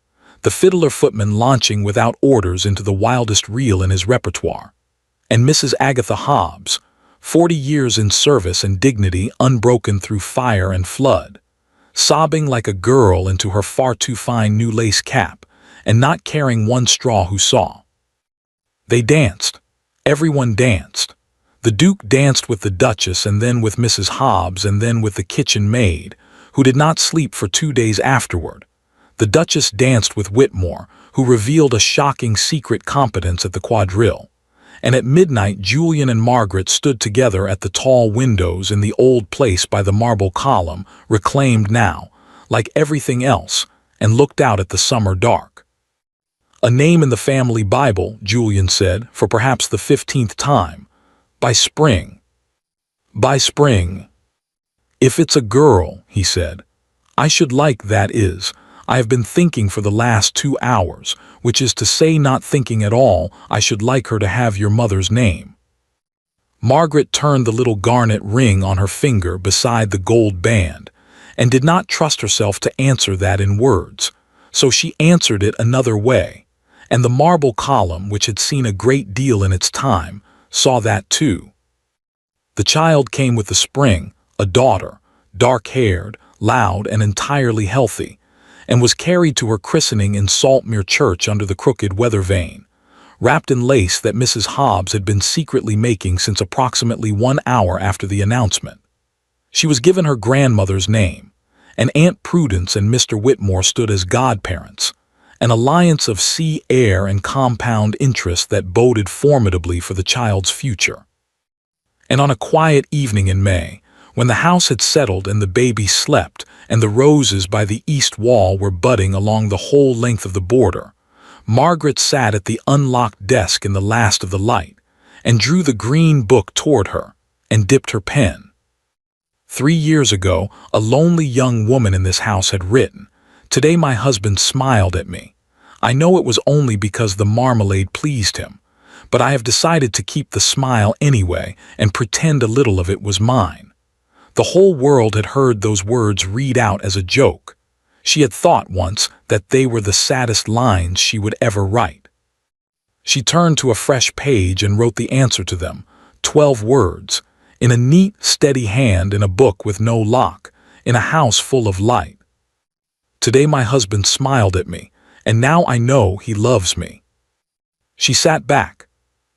the fiddler footman launching without orders into the wildest reel in his repertoire, and Mrs. Agatha Hobbs, 40 years in service and dignity unbroken through fire and flood, sobbing like a girl into her far too fine new lace cap, and not caring one straw who saw. They danced. Everyone danced. The Duke danced with the Duchess, and then with Mrs. Hobbs, and then with the kitchen maid, who did not sleep for 2 days afterward. The Duchess danced with Whitmore, who revealed a shocking secret competence at the quadrille. And at midnight Julian and Margaret stood together at the tall windows in the old place by the marble column, reclaimed now, like everything else, and looked out at the summer dark. "A name in the family Bible," Julian said, for perhaps the 15th time. "By spring. By spring. If it's a girl," he said. "I should like, that is. I have been thinking for the last 2 hours, which is to say not thinking at all. I should like her to have your mother's name." Margaret turned the little garnet ring on her finger beside the gold band, and did not trust herself to answer that in words, so she answered it another way, and the marble column, which had seen a great deal in its time, saw that too. The child came with the spring, a daughter, dark-haired, loud, and entirely healthy, and was carried to her christening in Saltmere Church under the crooked weather vane, wrapped in lace that Mrs. Hobbs had been secretly making since approximately 1 hour after the announcement. She was given her grandmother's name, and Aunt Prudence and Mr. Whitmore stood as godparents, an alliance of sea, air, and compound interest that boded formidably for the child's future. And on a quiet evening in May, when the house had settled and the baby slept, and the roses by the east wall were budding along the whole length of the border, Margaret sat at the unlocked desk in the last of the light, and drew the green book toward her, and dipped her pen. 3 years ago, a lonely young woman in this house had written, "Today my husband smiled at me. I know it was only because the marmalade pleased him, but I have decided to keep the smile anyway and pretend a little of it was mine." The whole world had heard those words read out as a joke. She had thought once that they were the saddest lines she would ever write. She turned to a fresh page and wrote the answer to them, 12 words, in a neat, steady hand, in a book with no lock, in a house full of light. "Today my husband smiled at me, and now I know he loves me." She sat back.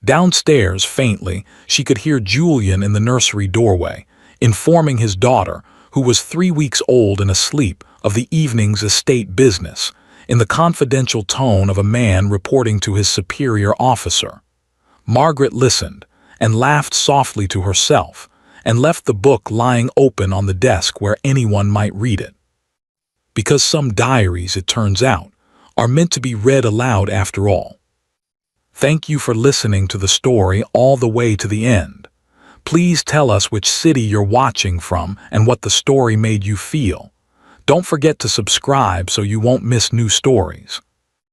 Downstairs, faintly, she could hear Julian in the nursery doorway, informing his daughter, who was 3 weeks old and asleep, of the evening's estate business, in the confidential tone of a man reporting to his superior officer. Margaret listened and laughed softly to herself and left the book lying open on the desk where anyone might read it. Because some diaries, it turns out, are meant to be read aloud after all. Thank you for listening to the story all the way to the end. Please tell us which city you're watching from and what the story made you feel. Don't forget to subscribe so you won't miss new stories.